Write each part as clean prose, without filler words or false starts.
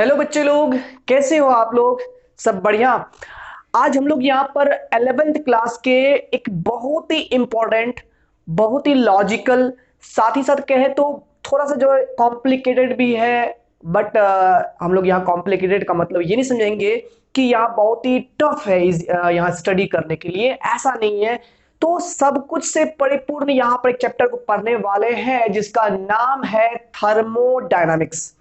Hello बच्चे लोग, कैसे हो आप लोग? सब बढ़िया। आज हम लोग यहाँ पर 11th क्लास के एक बहुत ही इंपॉर्टेंट, बहुत ही लॉजिकल, साथ ही साथ कहे तो थोड़ा सा जो है कॉम्प्लिकेटेड भी है। बट हम लोग यहाँ कॉम्प्लिकेटेड का मतलब ये नहीं समझेंगे कि यहाँ बहुत ही टफ है यहाँ स्टडी करने के लिए, ऐसा नहीं है। तो सब कुछ से परिपूर्ण यहाँ पर एक चैप्टर को पढ़ने वाले हैं जिसका नाम है थर्मोडायनामिक्स।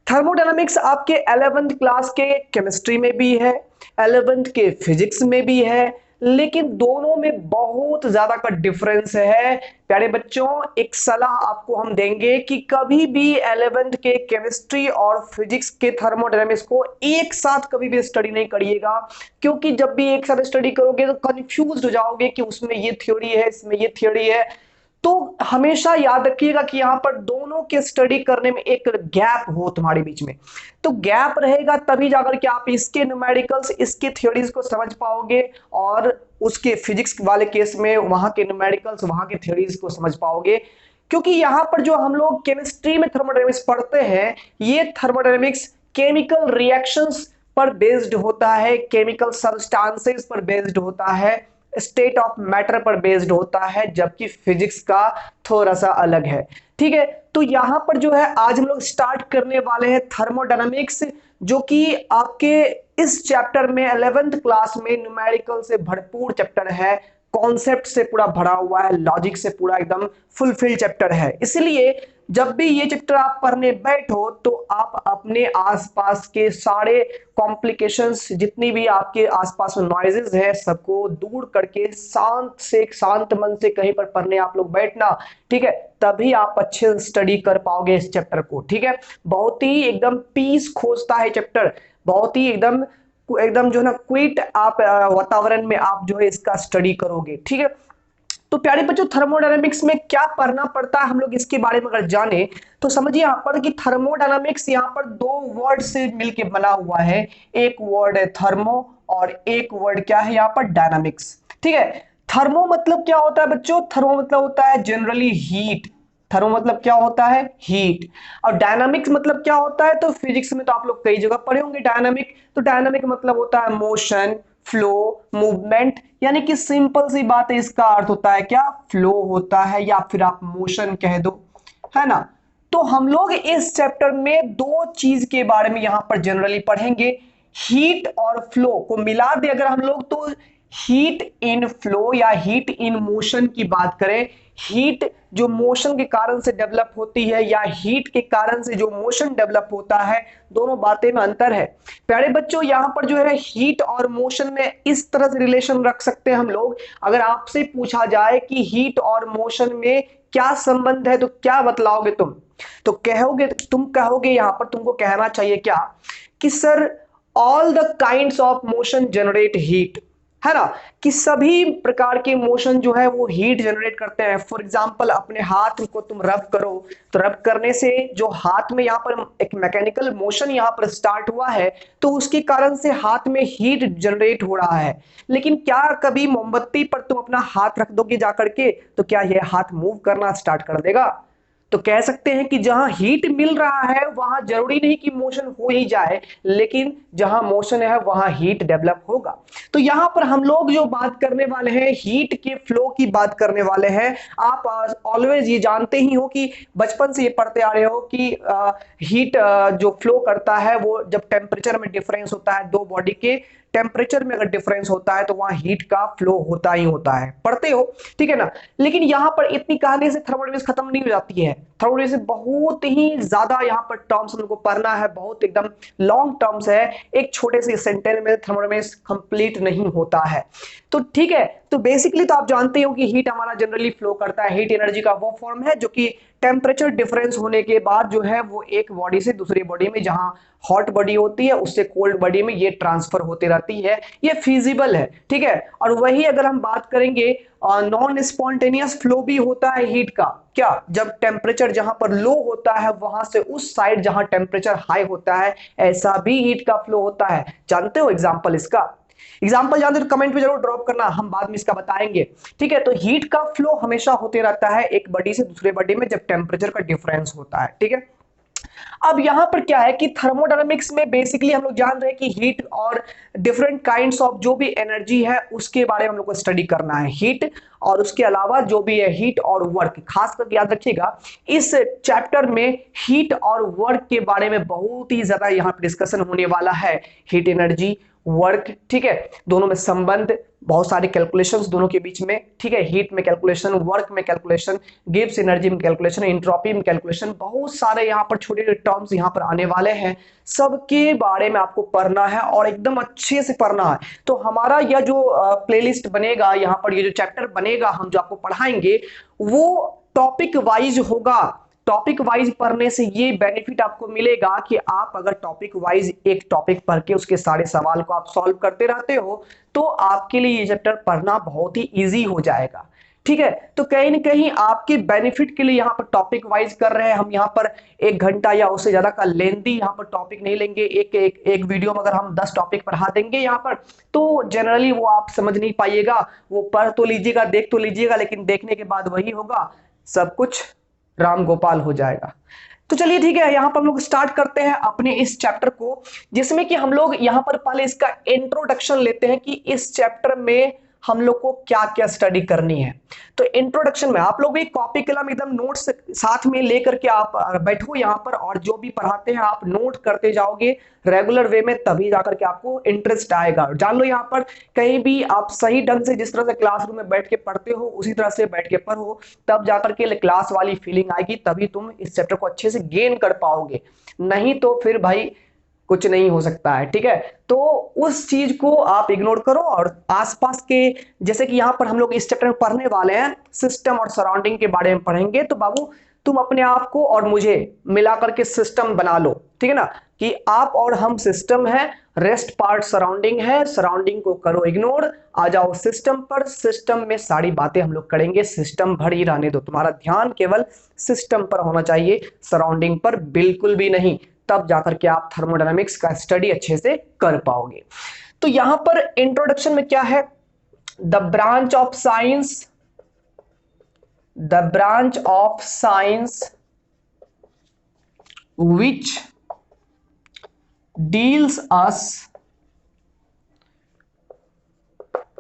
थर्मोडायनामिक्स आपके 11th क्लास के केमिस्ट्री में भी है, 11th के फिजिक्स में भी है, लेकिन दोनों में बहुत ज्यादा का डिफरेंस है। प्यारे बच्चों, एक सलाह आपको हम देंगे कि कभी भी 11th के केमिस्ट्री और फिजिक्स के थर्मोडायनामिक्स को एक साथ कभी भी स्टडी नहीं करिएगा, क्योंकि जब भी एक साथ स्टडी करोगे तो कंफ्यूज हो जाओगे कि उसमें ये थ्योरी है, इसमें ये थ्योरी है। तो हमेशा याद रखिएगा कि यहां पर दोनों के स्टडी करने में एक गैप हो तुम्हारे बीच में। तो गैप रहेगा तभी जाकर के आप इसके न्यूमेरिकल्स, इसके थ्योरीज को समझ पाओगे, और उसके फिजिक्स वाले केस में वहां के न्यूमेरिकल्स, वहां के थ्योरीज को समझ पाओगे। क्योंकि यहां पर जो हम लोग केमिस्ट्री में थर्मोडायनेमिक्स पढ़ते हैं, ये थर्मोडायनेमिक्स केमिकल रिएक्शंस पर बेस्ड होता है, केमिकल सब्सटेंसेस पर बेस्ड होता है, स्टेट ऑफ मैटर पर बेस्ड होता है, जबकि फिजिक्स का थोड़ा सा अलग है। ठीक है, तो यहां पर जो है आज हम लोग स्टार्ट करने वाले हैं थर्मोडायनामिक्स, जो कि आपके इस चैप्टर में 11th क्लास में न्यूमेरिकल से भरपूर चैप्टर है, कॉन्सेप्ट से पूरा भरा हुआ है, लॉजिक से पूरा एकदम फुलफिल चैप्टर है। इसलिए जब भी ये चैप्टर आप पढ़ने बैठो तो आप अपने आसपास के सारे कॉम्प्लिकेशंस, जितनी भी आपके आसपास में नॉइजेस है, सबको दूर करके शांत मन से कहीं पर पढ़ने आप लोग बैठना। ठीक है, तभी आप अच्छे से स्टडी कर पाओगे इस चैप्टर को। ठीक है, बहुत ही एकदम पीस खोजता है चैप्टर, बहुत ही एकदम एकदम जो है ना क्विट आप वातावरण में आप जो है इसका स्टडी करोगे। ठीक है, तो प्यारे बच्चों, थर्मोडायनामिक्स में क्या पढ़ना पड़ता है, हम लोग इसके बारे में अगर जाने तो समझिए यहाँ पर कि थर्मोडायनामिक्स यहाँ पर दो वर्ड से मिलके बना हुआ है। एक वर्ड है थर्मो और एक वर्ड क्या है यहाँ पर डायनामिक्स। ठीक है, थर्मो मतलब क्या होता है बच्चों? थर्मो मतलब होता है जनरली हीट। थर्मो मतलब क्या होता है? हीट। और डायनामिक्स मतलब क्या होता है? तो फिजिक्स में तो आप लोग कई जगह पढ़े होंगे डायनामिक। तो डायनामिक मतलब होता है मोशन, फ्लो, मूवमेंट। यानी कि सिंपल सी बात है, इसका अर्थ होता है क्या? फ्लो होता है, या फिर आप मोशन कह दो, है ना। तो हम लोग इस चैप्टर में दो चीज के बारे में यहां पर जनरली पढ़ेंगे, हीट और फ्लो को मिला दे अगर हम लोग तो हीट इन फ्लो या हीट इन मोशन की बात करें, हीट जो मोशन के कारण से डेवलप होती है या हीट के कारण से जो मोशन डेवलप होता है, दोनों बातें में अंतर है। प्यारे बच्चों, यहां पर जो है हीट और मोशन में इस तरह से रिलेशन रख सकते हैं हम लोग। अगर आपसे पूछा जाए कि हीट और मोशन में क्या संबंध है तो क्या बतलाओगे तुम? तो कहोगे, तुम कहोगे यहां पर तुमको कहना चाहिए क्या कि sir all the kinds of motion generate heat, है ना। कि सभी प्रकार के मोशन जो है वो हीट जनरेट करते हैं। फॉर एग्जांपल, अपने हाथ को तुम रब करो, तो रब करने से जो हाथ में यहाँ पर एक मैकेनिकल मोशन यहाँ पर स्टार्ट हुआ है, तो उसके कारण से हाथ में हीट जनरेट हो रहा है। लेकिन क्या कभी मोमबत्ती पर तुम अपना हाथ रख दोगे जाकर के, तो क्या यह हाथ मूव करना स्टार्ट कर देगा? तो कह सकते हैं कि जहां हीट मिल रहा है वहां जरूरी नहीं कि मोशन हो ही जाए, लेकिन जहां मोशन है वहां हीट डेवलप होगा। तो यहां पर हम लोग जो बात करने वाले हैं, हीट के फ्लो की बात करने वाले हैं। आप ऑलवेज ये जानते ही हो कि बचपन से ये पढ़ते आ रहे हो कि हीट जो फ्लो करता है वो जब टेम्परेचर में डिफरेंस होता है, दो बॉडी के टेम्परेचर में अगर डिफरेंस होता है तो वहां हीट का फ्लो होता ही होता है, पढ़ते हो। ठीक है ना। लेकिन यहां पर इतनी कहानी से थर्मोडायनामिक्स खत्म नहीं हो जाती है। थर्मोडायनामिक्स बहुत ही ज्यादा यहाँ पर टर्म्स हमको पढ़ना है, बहुत एकदम लॉन्ग टर्म्स है। एक छोटे से सेंटेंस में थर्मोडायनामिक्स कंप्लीट नहीं होता है। तो ठीक है, तो बेसिकली तो आप जानते हो कि हीट हमारा जनरली फ्लो करता है। हीट एनर्जी का वो फॉर्म है जो कि टेम्परेचर डिफरेंस होने के बाद जो है वो एक बॉडी से दूसरी बॉडी में, जहां हॉट बॉडी होती है उससे कोल्ड बॉडी में ये ट्रांसफर होती रहती है, ये फिजिबल है। ठीक है, और वही अगर हम बात करेंगे, नॉन स्पॉन्टेनियस फ्लो भी होता है हीट का। क्या? जब टेम्परेचर जहां पर लो होता है वहां से उस साइड जहां टेम्परेचर हाई होता है, ऐसा भी हीट का फ्लो होता है। जानते हो एग्जांपल इसका? एग्जांपल जानते हो तो कमेंट में जरूर ड्रॉप करना, हम बाद में इसका बताएंगे। ठीक है, तो हीट का फ्लो हमेशा होते रहता है एक बॉडी से दूसरे बॉडी में जब टेम्परेचर का डिफरेंस होता है। ठीक है, अब यहां पर क्या है कि थर्मोडायनामिक्स में बेसिकली हम लोग जान रहे हैं कि हीट और डिफरेंट काइंड्स ऑफ जो भी एनर्जी है उसके बारे में हम लोग को स्टडी करना है। हीट और उसके अलावा जो भी है हीट और वर्क, खास करके याद रखिएगा इस चैप्टर में हीट और वर्क के बारे में बहुत ही ज्यादा यहां पर डिस्कशन होने वाला है। हीट एनर्जी, वर्क, ठीक है, दोनों में संबंध, बहुत सारे कैलकुलेशंस दोनों के बीच में, ठीक है, हीट में कैलकुलेशन, वर्क में कैलकुलेशन, गिब्स एनर्जी में कैलकुलेशन, एंट्रोपी में कैलकुलेशन, बहुत सारे यहाँ पर छोटे छोटे टर्म्स यहाँ पर आने वाले हैं। सबके बारे में आपको पढ़ना है और एकदम अच्छे से पढ़ना है। तो हमारा यह जो प्लेलिस्ट बनेगा यहाँ पर, ये जो चैप्टर बनेगा हम जो आपको पढ़ाएंगे वो टॉपिक वाइज होगा। टॉपिक वाइज पढ़ने से ये बेनिफिट आपको मिलेगा कि आप अगर टॉपिक वाइज एक टॉपिक पढ़ के उसके सारे सवाल को आप सॉल्व करते रहते हो तो आपके लिए ये चैप्टर पढ़ना बहुत ही इजी हो जाएगा। ठीक है, तो कहीं ना कहीं आपके बेनिफिट के लिए यहाँ पर टॉपिक वाइज कर रहे हैं हम। यहाँ पर 1 घंटा या उससे ज्यादा का लेंथी यहाँ पर टॉपिक नहीं लेंगे। एक वीडियो में अगर हम 10 टॉपिक पढ़ा देंगे यहाँ पर तो जनरली वो आप समझ नहीं पाइएगा। वो पढ़ तो लीजिएगा, देख तो लीजिएगा, लेकिन देखने के बाद वही होगा, सब कुछ राम गोपाल हो जाएगा। तो चलिए ठीक है, यहां पर हम लोग स्टार्ट करते हैं अपने इस चैप्टर को, जिसमें कि हम लोग यहां पर पहले इसका इंट्रोडक्शन लेते हैं कि इस चैप्टर में हम लोग को क्या क्या स्टडी करनी है। तो इंट्रोडक्शन में आप लोग एक कॉपी कलम एकदम नोट्स साथ में लेकर के आप बैठो यहां पर, और जो भी पढ़ाते हैं आप नोट करते जाओगे रेगुलर वे में, तभी जाकर के आपको इंटरेस्ट आएगा। जान लो यहां पर कहीं भी आप सही ढंग से जिस तरह से क्लासरूम में बैठ के पढ़ते हो उसी तरह से बैठ के पढ़ो, तब जाकर के क्लास वाली फीलिंग आएगी, तभी तुम इस चैप्टर को अच्छे से गेन कर पाओगे। नहीं तो फिर भाई कुछ नहीं हो सकता है। ठीक है, तो उस चीज को आप इग्नोर करो और आसपास के, जैसे कि यहां पर हम लोग इस चैप्टर में पढ़ने वाले हैं सिस्टम और सराउंडिंग के बारे में पढ़ेंगे, तो बाबू तुम अपने आप को और मुझे मिलाकर के सिस्टम बना लो। ठीक है ना, कि आप और हम सिस्टम है, रेस्ट पार्ट सराउंडिंग है, सराउंडिंग को करो इग्नोर, आ जाओ सिस्टम पर। सिस्टम में सारी बातें हम लोग करेंगे, सिस्टम भर ही रहने दो, तुम्हारा ध्यान केवल सिस्टम पर होना चाहिए, सराउंडिंग पर बिल्कुल भी नहीं। तब जाकर के आप थर्मोडायनामिक्स का स्टडी अच्छे से कर पाओगे। तो यहां पर इंट्रोडक्शन में क्या है, the branch of science, the branch of science which deals us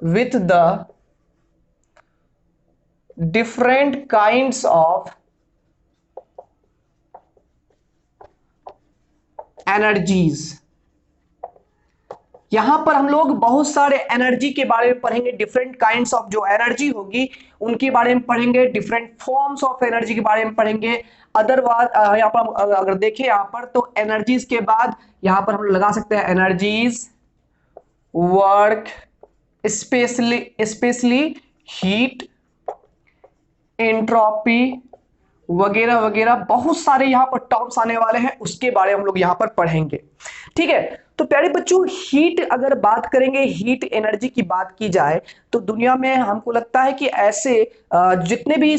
with the different kinds of energies. यहां पर हम लोग बहुत सारे एनर्जी के बारे में पढ़ेंगे, डिफरेंट काइंड्स ऑफ जो एनर्जी होगी उनके बारे में पढ़ेंगे, डिफरेंट फॉर्म्स ऑफ एनर्जी के बारे में पढ़ेंगे। अदरवाइज यहां पर अगर देखें यहां पर तो एनर्जीज के बाद यहां पर हम लगा सकते हैं energies, work, specially heat, entropy वगैरह वगैरह, बहुत सारे यहां पर टर्म्स आने वाले हैं, उसके बारे में हम लोग यहां पर पढ़ेंगे। ठीक है, तो प्यारे बच्चों हीट अगर बात करेंगे, हीट एनर्जी की बात की जाए तो दुनिया में हमको लगता है कि ऐसे जितने भी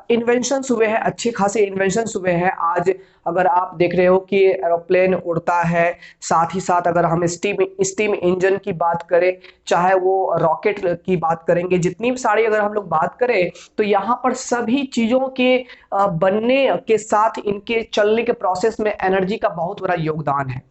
इन्वेंशंस हुए हैं, अच्छे खासे इन्वेंशंस हुए हैं। आज अगर आप देख रहे हो कि एरोप्लेन उड़ता है, साथ ही साथ अगर हम स्टीम इंजन की बात करें, चाहे वो रॉकेट की बात करेंगे, जितनी भी सारी अगर हम लोग बात करें तो यहाँ पर सभी चीजों के बनने के साथ इनके चलने के प्रोसेस में एनर्जी का बहुत बड़ा योगदान है,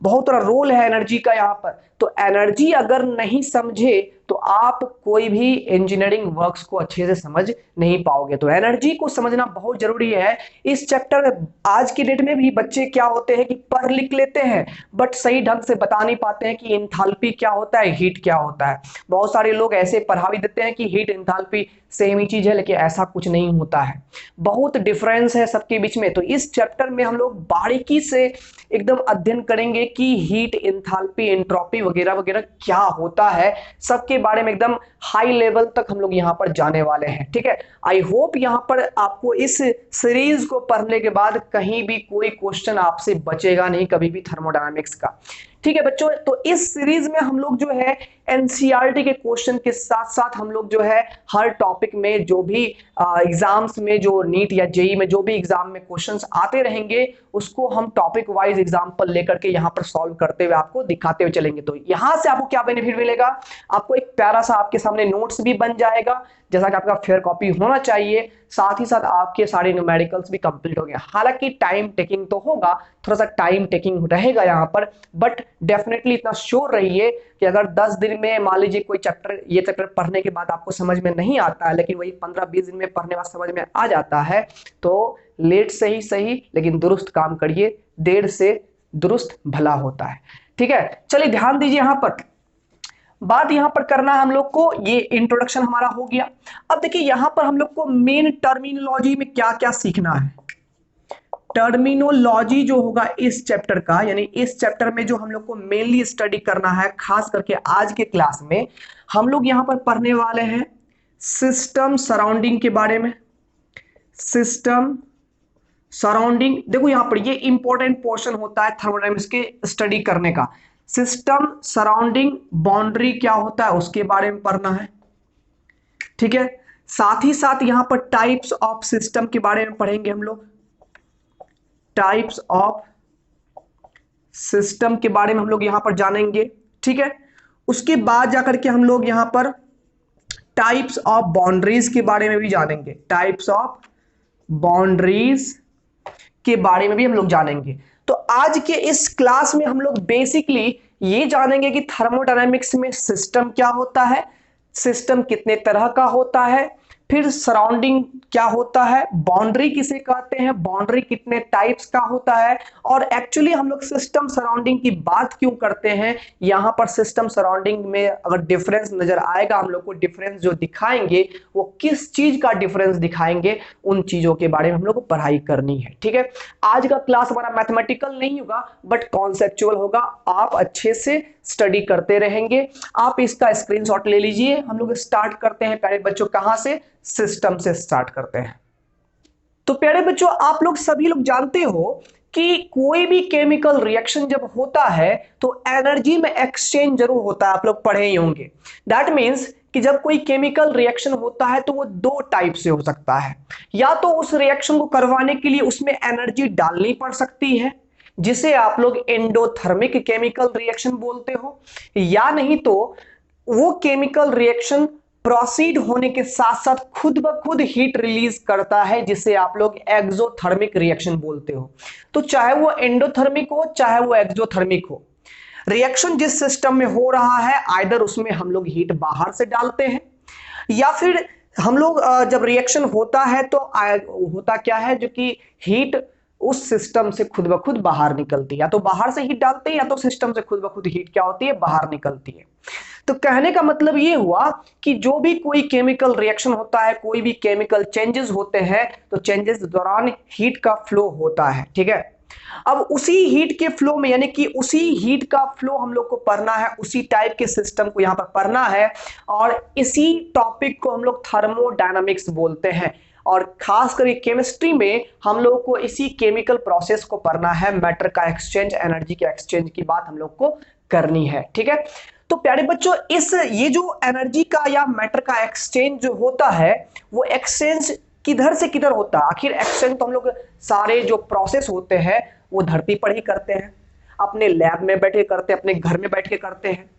बहुत बड़ा रोल है एनर्जी का यहाँ पर। तो एनर्जी अगर नहीं समझे तो आप कोई भी इंजीनियरिंग वर्क्स को अच्छे से समझ नहीं पाओगे। तो एनर्जी को समझना बहुत जरूरी है। इस चैप्टर आज की डेट में भी बच्चे क्या होते हैं कि पढ़ लिख लेते हैं बट सही ढंग से बता नहीं पाते हैं कि इंथैल्पी क्या होता है, हीट क्या होता है। बहुत सारे लोग ऐसे पढ़ा भी देते हैं कि हीट इंथैल्पी सेम ही चीज है, लेकिन ऐसा कुछ नहीं होता है, बहुत डिफरेंस है सबके बीच में। तो इस चैप्टर में हम लोग बारीकी से एकदम अध्ययन करेंगे कि हीट, एंथैल्पी, एंट्रोपी वगैरह वगैरह क्या होता है, सबके बारे में एकदम हाई लेवल तक हम लोग यहाँ पर जाने वाले हैं। ठीक है, आई होप यहाँ पर आपको इस सीरीज को पढ़ने के बाद कहीं भी कोई क्वेश्चन आपसे बचेगा नहीं कभी भी थर्मोडायनामिक्स का। ठीक है बच्चों, तो इस सीरीज में हम लोग जो है एनसीईआरटी के क्वेश्चन के साथ साथ हम लोग जो है हर टॉपिक में जो भी एग्जाम्स में, जो नीट या जेई में जो भी एग्जाम में क्वेश्चंस आते रहेंगे उसको हम टॉपिक वाइज एग्जांपल लेकर के यहाँ पर सॉल्व करते हुए आपको दिखाते हुए चलेंगे। तो यहाँ से आपको क्या बेनिफिट मिलेगा, आपको एक प्यारा सा आपके सामने नोट्स भी बन जाएगा, जैसा कि आपका फेयर कॉपी होना चाहिए, साथ ही साथ आपके सारे न्यूमेरिकल्स भी कंप्लीट हो गए। हालांकि टाइम टेकिंग तो होगा, थोड़ा सा टाइम टेकिंग रहेगा यहाँ पर, बट डेफिनेटली इतना श्योर रहिए कि अगर 10 दिन में मान लीजिए कोई चैप्टर, ये चैप्टर पढ़ने के बाद आपको समझ में नहीं आता है, लेकिन वही 15-20 दिन में पढ़ने बाद समझ में आ जाता है, तो लेट से ही सही लेकिन दुरुस्त काम करिए, देर से दुरुस्त भला होता है। ठीक है, चलिए ध्यान दीजिए यहां पर, बात यहां पर करना है हम लोग को, ये इंट्रोडक्शन हमारा हो गया। अब देखिए यहां पर हम लोग को मेन टर्मिनोलॉजी में क्या क्या सीखना है। टर्मिनोलॉजी जो होगा इस चैप्टर का, यानी इस चैप्टर में जो हम लोग को मेनली स्टडी करना है, खास करके आज के क्लास में हम लोग यहां पर पढ़ने वाले हैं सिस्टम सराउंडिंग के बारे में। सिस्टम सराउंडिंग, देखो यहां पर ये इंपॉर्टेंट पोर्शन होता है थर्मोडायनामिक्स के स्टडी करने का। सिस्टम सराउंडिंग बाउंड्री क्या होता है उसके बारे में पढ़ना है। ठीक है, साथ ही साथ यहां पर टाइप्स ऑफ सिस्टम के बारे में पढ़ेंगे हम लोग। टाइप्स ऑफ सिस्टम के बारे में हम लोग यहां पर जानेंगे। ठीक है, उसके बाद जाकर के हम लोग यहां पर टाइप्स ऑफ बाउंड्रीज के बारे में भी जानेंगे। टाइप्स ऑफ बाउंड्रीज के बारे में भी हम लोग जानेंगे। तो आज के इस क्लास में हम लोग बेसिकली ये जानेंगे कि थर्मोडायनामिक्स में सिस्टम क्या होता है, सिस्टम कितने तरह का होता है, फिर सराउंडिंग क्या होता है, बाउंड्री किसे कहते हैं, बाउंड्री कितने टाइप्स का होता है, और एक्चुअली हम लोग सिस्टम सराउंडिंग की बात क्यों करते हैं। यहां पर सिस्टम सराउंडिंग में अगर डिफरेंस नजर आएगा, हम लोग को डिफरेंस जो दिखाएंगे वो किस चीज का डिफरेंस दिखाएंगे, उन चीजों के बारे में हम लोग को पढ़ाई करनी है। ठीक है, आज का क्लास हमारा मैथमेटिकल नहीं होगा बट कॉन्सेप्चुअल होगा। आप अच्छे से स्टडी करते रहेंगे। आप इसका स्क्रीनशॉट ले लीजिए। हम लोग स्टार्ट करते हैं प्यारे बच्चों, कहां से, सिस्टम से स्टार्ट करते हैं। तो प्यारे बच्चों, आप लोग सभी लोग जानते हो कि कोई भी केमिकल रिएक्शन जब होता है तो एनर्जी में एक्सचेंज जरूर होता है, आप लोग पढ़े ही होंगे। दैट मीन्स कि जब कोई केमिकल रिएक्शन होता है तो वो दो टाइप से हो सकता है। या तो उस रिएक्शन को करवाने के लिए उसमें एनर्जी डालनी पड़ सकती है, जिसे आप लोग एंडोथर्मिक केमिकल रिएक्शन बोलते हो, या नहीं तो वो केमिकल रिएक्शन प्रोसीड होने के साथ साथ खुद ब खुद हीट रिलीज करता है, जिसे आप लोग एक्सोथर्मिक रिएक्शन बोलते हो। तो चाहे वो एंडोथर्मिक हो चाहे वो एक्सोथर्मिक हो, रिएक्शन जिस सिस्टम में हो रहा है आइदर उसमें हम लोग हीट बाहर से डालते हैं, या फिर हम लोग जब रिएक्शन होता है तो होता क्या है, जो कि हीट उस सिस्टम से खुद ब खुद बाहर निकलती है। या तो बाहर से हीट डालते हैं या तो सिस्टम से खुद ब खुद हीट क्या होती है, बाहर निकलती है। तो कहने का मतलब ये हुआ कि जो भी कोई केमिकल रिएक्शन होता है, कोई भी केमिकल चेंजेस होते हैं, तो चेंजेस के दौरान हीट का फ्लो होता है। ठीक है, अब उसी हीट के फ्लो में, यानी कि उसी हीट का फ्लो हम लोग को पढ़ना है, उसी टाइप के सिस्टम को यहां पर पढ़ना है, और इसी टॉपिक को हम लोग थर्मोडायनामिक्स बोलते हैं। और खास करके केमिस्ट्री में हम लोग को इसी केमिकल प्रोसेस को पढ़ना है। मैटर का एक्सचेंज, एनर्जी के एक्सचेंज की बात हम लोग को करनी है। ठीक है, तो प्यारे बच्चों, ये जो एनर्जी का या मैटर का एक्सचेंज जो होता है, वो एक्सचेंज किधर से किधर होता है। आखिर एक्सचेंज तो हम लोग सारे जो प्रोसेस होते हैं वो धरती पर ही करते हैं, अपने लैब में बैठे करते हैं, अपने घर में बैठ के करते हैं।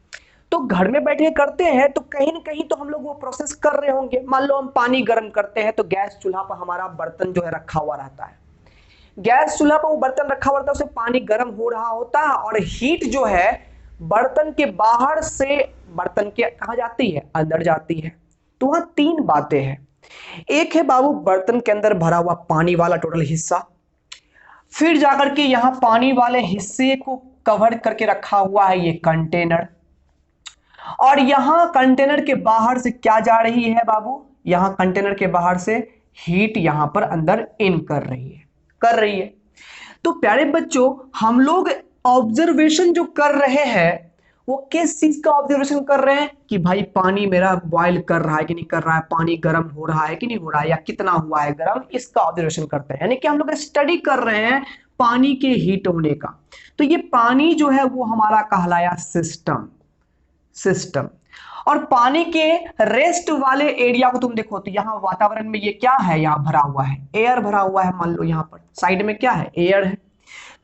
तो घर में बैठे करते हैं तो कहीं ना कहीं तो हम लोग वो प्रोसेस कर रहे होंगे। मान लो हम पानी गर्म करते हैं तो गैस चूल्हा पर हमारा बर्तन जो है रखा हुआ रहता है, गैस चूल्हा पर वो बर्तन रखा हुआ रहता है, उससे पानी गर्म हो रहा होता है, और हीट जो है बर्तन के बाहर से बर्तन के कहां जाती है, अंदर जाती है। तो वहां तीन बातें हैं। एक है बाबू बर्तन के अंदर भरा हुआ पानी वाला टोटल हिस्सा, फिर जाकर के यहां पानी वाले हिस्से को कवर करके रखा हुआ है ये कंटेनर, और यहां कंटेनर के बाहर से क्या जा रही है बाबू, यहां कंटेनर के बाहर से हीट यहां पर अंदर इन कर रही है। तो प्यारे बच्चों, हम लोग ऑब्जर्वेशन जो कर रहे हैं वो किस चीज का ऑब्जर्वेशन कर रहे हैं कि भाई पानी मेरा बॉयल कर रहा है कि नहीं कर रहा है, पानी गर्म हो रहा है कि नहीं हो रहा है, या कितना हुआ है गर्म, इसका ऑब्जर्वेशन करते हैं। यानी कि हम लोग स्टडी कर रहे हैं पानी के हीट होने का। तो ये पानी जो है वो हमारा कहलाया सिस्टम। और पानी के रेस्ट वाले एरिया को तुम देखो तो यहां वातावरण में ये क्या है, यहां भरा हुआ है एयर, भरा हुआ है। मान लो यहां पर साइड में क्या है, एयर है।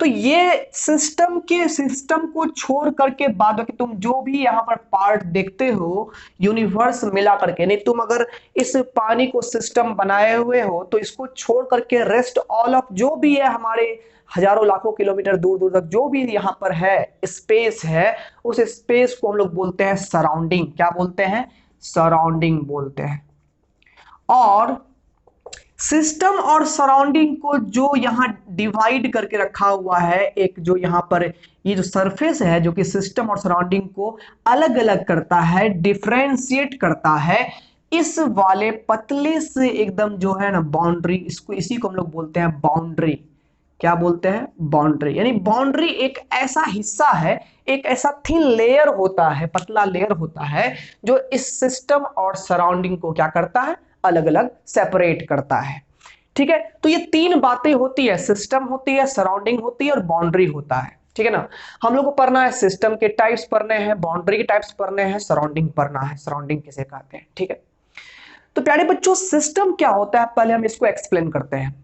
तो ये सिस्टम को छोड़ करके बाद बाकी तुम जो भी यहाँ पर पार्ट देखते हो यूनिवर्स मिला करके, नहीं तुम अगर इस पानी को सिस्टम बनाए हुए हो तो इसको छोड़ करके रेस्ट ऑल ऑफ जो भी है हमारे हजारों लाखों किलोमीटर दूर दूर तक जो भी यहाँ पर है स्पेस है, उस स्पेस को हम लोग बोलते हैं सराउंडिंग। क्या बोलते हैं? सराउंडिंग बोलते हैं। और सिस्टम और सराउंडिंग को जो यहां डिवाइड करके रखा हुआ है, एक जो यहां पर ये जो सरफेस है जो कि सिस्टम और सराउंडिंग को अलग अलग करता है, डिफरेंशिएट करता है, इस वाले पतले से एकदम जो है ना बाउंड्री, इसको इसी को हम लोग बोलते हैं बाउंड्री। क्या बोलते हैं? बाउंड्री। यानी बाउंड्री एक ऐसा हिस्सा है, एक ऐसा थिन लेयर होता है, पतला लेयर होता है जो इस सिस्टम और सराउंडिंग को क्या करता है? अलग अलग सेपरेट करता है। ठीक है, तो ये तीन बातें होती है, सिस्टम होती है, सराउंडिंग होती है और बाउंड्री होता है। ठीक है ना, हम लोग को पढ़ना है सिस्टम के टाइप्स पढ़ने हैं, बाउंड्री के टाइप्स पढ़ने हैं, सराउंडिंग पढ़ना है, सराउंडिंग किसे कहते हैं। ठीक है, तो प्यारे बच्चों सिस्टम क्या होता है पहले हम इसको एक्सप्लेन करते हैं।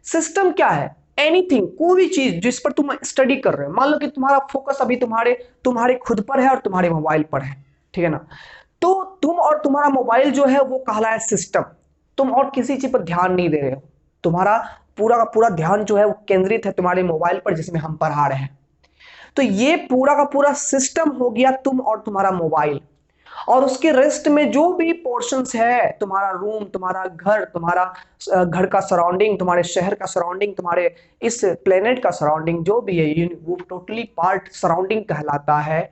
सिस्टम क्या है? एनीथिंग, कोई भी चीज जिस पर तुम स्टडी कर रहे हो, मान लो कि तुम्हारा फोकस अभी तुम्हारे खुद पर है और तुम्हारे मोबाइल पर है। ठीक है ना, तो तुम और तुम्हारा मोबाइल जो है वो कहलाए सिस्टम। तुम और किसी चीज पर ध्यान नहीं दे रहे हो, तुम्हारा पूरा का पूरा ध्यान जो है वो केंद्रित है तुम्हारे मोबाइल पर जिसमें हम पढ़ा रहे हैं। तो ये पूरा का पूरा सिस्टम हो गया तुम और तुम्हारा मोबाइल। और उसके रेस्ट में जो भी पोर्शंस है, तुम्हारा रूम, तुम्हारा घर, तुम्हारा घर का सराउंडिंग, तुम्हारे शहर का सराउंडिंग, तुम्हारे इस प्लेनेट का सराउंडिंग जो भी है, वो टोटली पार्ट सराउंडिंग कहलाता है।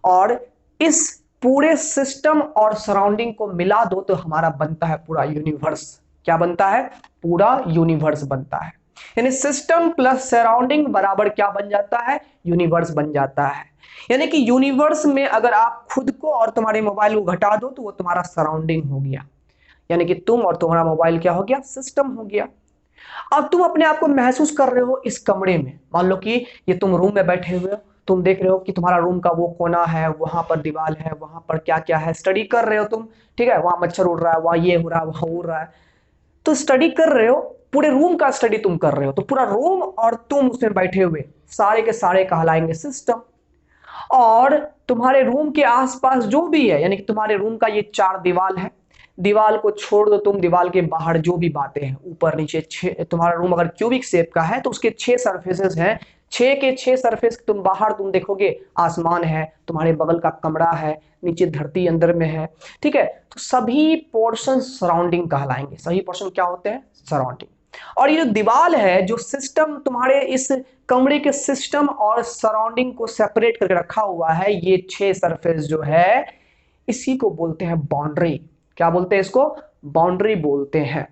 और इस पूरे सिस्टम और सराउंडिंग को मिला दो तो हमारा बनता है पूरा यूनिवर्स। क्या बनता है? पूरा यूनिवर्स बनता है। यानी सिस्टम प्लस सराउंडिंग बराबर क्या बन जाता है? यूनिवर्स बन जाता है। यानी कि यूनिवर्स में अगर आप खुद को और तुम्हारे मोबाइल को घटा दो तो वो तुम्हारा सराउंडिंग हो गया। यानी कि तुम और तुम्हारा मोबाइल क्या हो गया? सिस्टम हो गया। अब तुम अपने आप को महसूस कर रहे हो इस कमरे में, मान लो कि ये तुम रूम में बैठे हुए हो, तुम देख रहे हो कि तुम्हारा रूम का वो कोना है, वहां पर दीवार है, वहां पर क्या क्या है, स्टडी कर रहे हो तुम। ठीक है, वहां मच्छर उड़ रहा है, वहां ये हो रहा है, वहां उड़ रहा है, तो स्टडी कर रहे हो, पूरे रूम का स्टडी तुम कर रहे हो, तो पूरा रूम और तुम उसमें बैठे हुए सारे के सारे कहलाएंगे सिस्टम। और तुम्हारे रूम के आसपास जो भी है, यानी कि तुम्हारे रूम का ये चार दीवार है, दीवार को छोड़ दो तुम, दीवार के बाहर जो भी बातें हैं ऊपर नीचे, तुम्हारा रूम अगर क्यूबिक शेप का है तो उसके 6 सरफेसेस हैं, 6 के 6 सरफेस तुम बाहर तुम देखोगे, आसमान है, तुम्हारे बगल का कमरा है, नीचे धरती अंदर में है। ठीक है, तो सभी पोर्शन सराउंडिंग कहलाएंगे। सभी पोर्शन क्या होते हैं? सराउंडिंग। और ये जो दीवार है, जो सिस्टम तुम्हारे इस कमरे के सिस्टम और सराउंडिंग को सेपरेट करके रखा हुआ है, ये 6 सरफेस जो है इसी को बोलते हैं बाउंड्री। क्या बोलते हैं इसको? बाउंड्री बोलते हैं।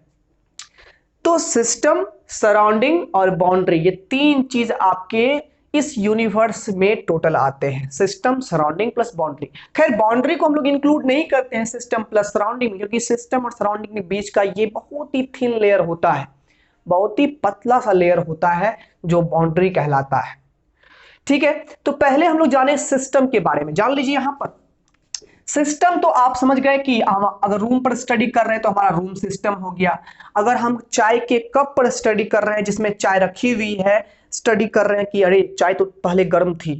तो सिस्टम, सराउंडिंग और बाउंड्री, ये तीन चीज आपके इस यूनिवर्स में टोटल आते हैं, सिस्टम, सराउंडिंग प्लस बाउंड्री। खैर बाउंड्री को हम लोग इंक्लूड नहीं करते हैं सिस्टम प्लस सराउंडिंग में, क्योंकि सिस्टम और सराउंडिंग के बीच का ये बहुत ही थिन लेयर होता है, बहुत ही पतला सा लेयर होता है जो बाउंड्री कहलाता है। ठीक है, तो पहले हम लोग जाने सिस्टम के बारे में। जान लीजिए यहां पर सिस्टम तो आप समझ गए कि हम अगर रूम पर स्टडी कर रहे हैं तो हमारा रूम सिस्टम हो गया। अगर हम चाय के कप पर स्टडी कर रहे हैं जिसमें चाय रखी हुई है, स्टडी कर रहे हैं कि अरे चाय तो पहले गर्म थी,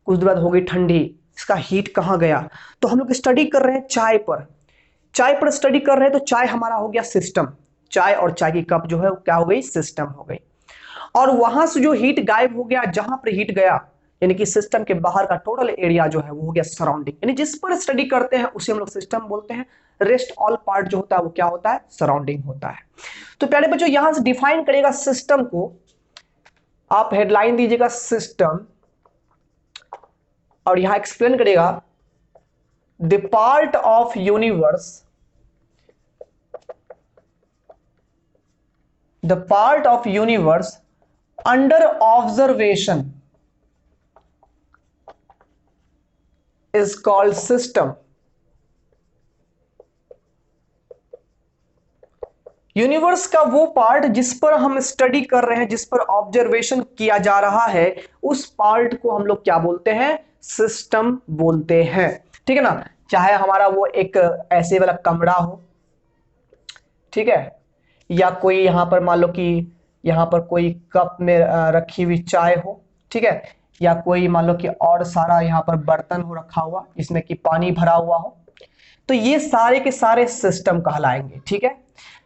कुछ देर बाद हो गई ठंडी, इसका हीट कहाँ गया, तो हम लोग स्टडी कर रहे हैं चाय पर स्टडी कर रहे हैं तो चाय हमारा हो गया सिस्टम। चाय और चाय की कप जो है क्या हो गई? सिस्टम हो गई। और वहां से जो हीट गायब हो गया, जहां पर हीट गया, यानी कि सिस्टम के बाहर का टोटल एरिया जो है वो हो गया सराउंडिंग। यानी जिस पर स्टडी करते हैं उसे हम लोग सिस्टम बोलते हैं, रेस्ट ऑल पार्ट जो होता है वो क्या होता है? सराउंडिंग होता है। तो प्यारे बच्चों यहां से डिफाइन करेगा सिस्टम को, आप हेडलाइन दीजिएगा सिस्टम, और यहां एक्सप्लेन करेगा the part of universe, the part of universe under observation is called system। Universe का वो पार्ट जिस पर हम स्टडी कर रहे हैं, जिस पर ऑब्जर्वेशन किया जा रहा है, उस पार्ट को हम लोग क्या बोलते हैं? सिस्टम बोलते हैं। ठीक है ना, चाहे हमारा वो एक ऐसे वाला कमरा हो, ठीक है, या कोई यहां पर मान लो कि यहां पर कोई कप में रखी हुई चाय हो, ठीक है, या कोई मान लो कि और सारा यहाँ पर बर्तन हो रखा हुआ जिसमें कि पानी भरा हुआ हो, तो ये सारे के सारे सिस्टम कहलाएंगे। ठीक है,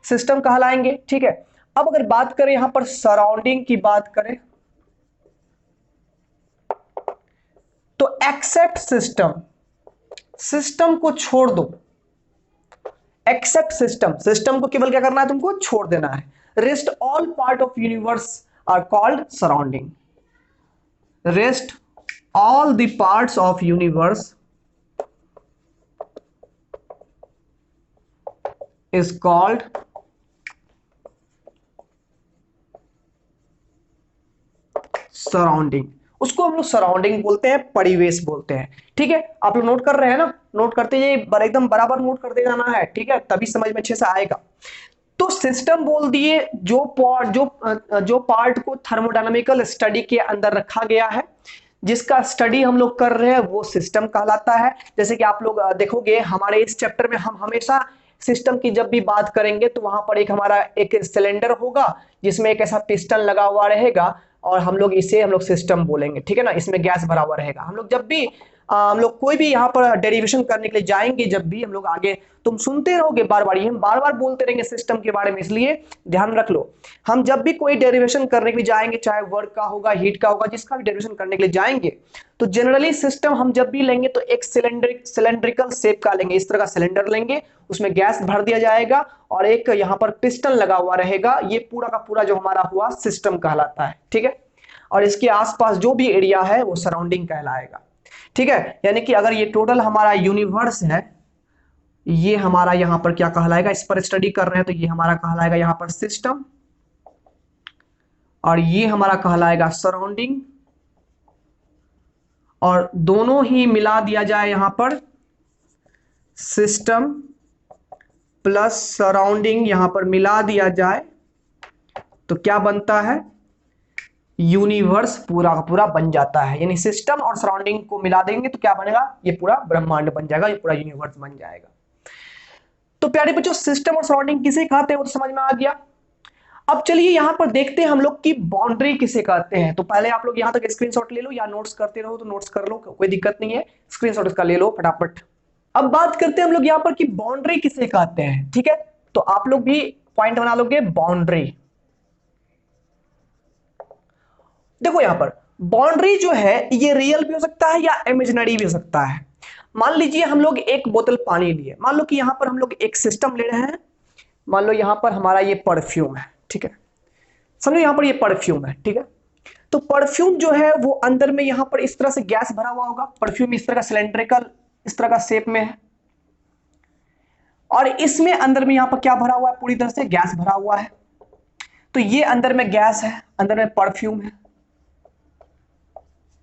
सिस्टम कहलाएंगे। ठीक है, अब अगर बात करें यहां पर सराउंडिंग की बात करें, तो एक्सेप्ट सिस्टम, सिस्टम को छोड़ दो, एक्सेप्ट सिस्टम, सिस्टम को केवल क्या करना है, तुमको छोड़ देना है। Rest all part of universe are called surrounding, rest all the parts of universe is called surrounding. उसको हम लोग सराउंडिंग बोलते हैं, परिवेश बोलते हैं। ठीक है, आप लोग नोट कर रहे हैं ना, नोट करते ये एकदम बराबर नोट करते जाना है। ठीक है, तभी समझ में अच्छे से आएगा। तो सिस्टम बोल दिए जो पार्ट को थर्मोडायनामिकल स्टडी के अंदर रखा गया है, जिसका स्टडी हम लोग कर रहे हैं, वो सिस्टम कहलाता है। जैसे कि आप लोग देखोगे हमारे इस चैप्टर में हम हमेशा सिस्टम की जब भी बात करेंगे तो वहां पर एक हमारा एक सिलेंडर होगा जिसमें एक ऐसा पिस्टन लगा हुआ रहेगा, और हम लोग सिस्टम बोलेंगे। ठीक है ना, इसमें गैस भरा हुआ रहेगा। हम लोग जब भी हम लोग कोई भी यहाँ पर डेरिवेशन करने के लिए जाएंगे, जब भी हम लोग आगे, तुम सुनते रहोगे बार बार, हम बार बार बोलते रहेंगे सिस्टम के बारे में, इसलिए ध्यान रख लो। हम जब भी कोई डेरिवेशन करने के लिए जाएंगे, चाहे वर्क का होगा, हीट का होगा, जिसका भी डेरिवेशन करने के लिए जाएंगे, तो जनरली सिस्टम हम जब भी लेंगे तो एक सिलेंड्रिकल शेप का लेंगे, इस तरह का सिलेंडर लेंगे, उसमें गैस भर दिया जाएगा और एक यहाँ पर पिस्टन लगा हुआ रहेगा। ये पूरा का पूरा जो हमारा हुआ सिस्टम कहलाता है। ठीक है, और इसके आसपास जो भी एरिया है वो सराउंडिंग कहलाएगा। ठीक है, यानी कि अगर ये टोटल हमारा यूनिवर्स है, ये हमारा यहां पर क्या कहलाएगा, इस पर स्टडी कर रहे हैं तो ये हमारा कहलाएगा यहां पर सिस्टम, और ये हमारा कहलाएगा सराउंडिंग, और दोनों ही मिला दिया जाए यहां पर सिस्टम प्लस सराउंडिंग, यहां पर मिला दिया जाए तो क्या बनता है, यूनिवर्स पूरा का पूरा बन जाता है। यानी सिस्टम और सराउंडिंग को मिला देंगे तो क्या बनेगा, ये पूरा ब्रह्मांड बन जाएगा, ये पूरा यूनिवर्स बन जाएगा। तो प्यारे बच्चों, सिस्टम और सराउंडिंग किसे कहते हैं वो तो समझ में आ गया। अब चलिए यहां पर देखते हैं हम लोग की बाउंड्री किसे कहते हैं। तो पहले आप लोग यहां तक स्क्रीनशॉट ले लो, या नोट्स करते रहो तो नोट्स कर लो, कोई दिक्कत नहीं है, स्क्रीनशॉट इसका ले लो फटाफट। अब बात करते हैं हम लोग यहां पर कि बाउंड्री किसे कहते हैं। ठीक है, तो आप लोग भी पॉइंट बना लोगे, बाउंड्री। देखो यहां पर बाउंड्री जो है ये रियल भी हो सकता है या इमेजिनरी भी हो सकता है। मान लीजिए हम लोग एक बोतल पानी लिए, मान लो कि यहां पर हम लोग एक सिस्टम ले रहे हैं, मान लो यहां पर हमारा ये परफ्यूम है। ठीक है, समझो यहां पर ये परफ्यूम है। ठीक है, तो परफ्यूम जो है वो अंदर में यहां पर इस तरह से गैस भरा हुआ होगा, परफ्यूम इस तरह का सिलेंड्रिकल इस तरह का शेप में है, और इसमें अंदर में यहां पर क्या भरा हुआ है, पूरी तरह से गैस भरा हुआ है। तो ये अंदर में गैस है, अंदर में परफ्यूम है।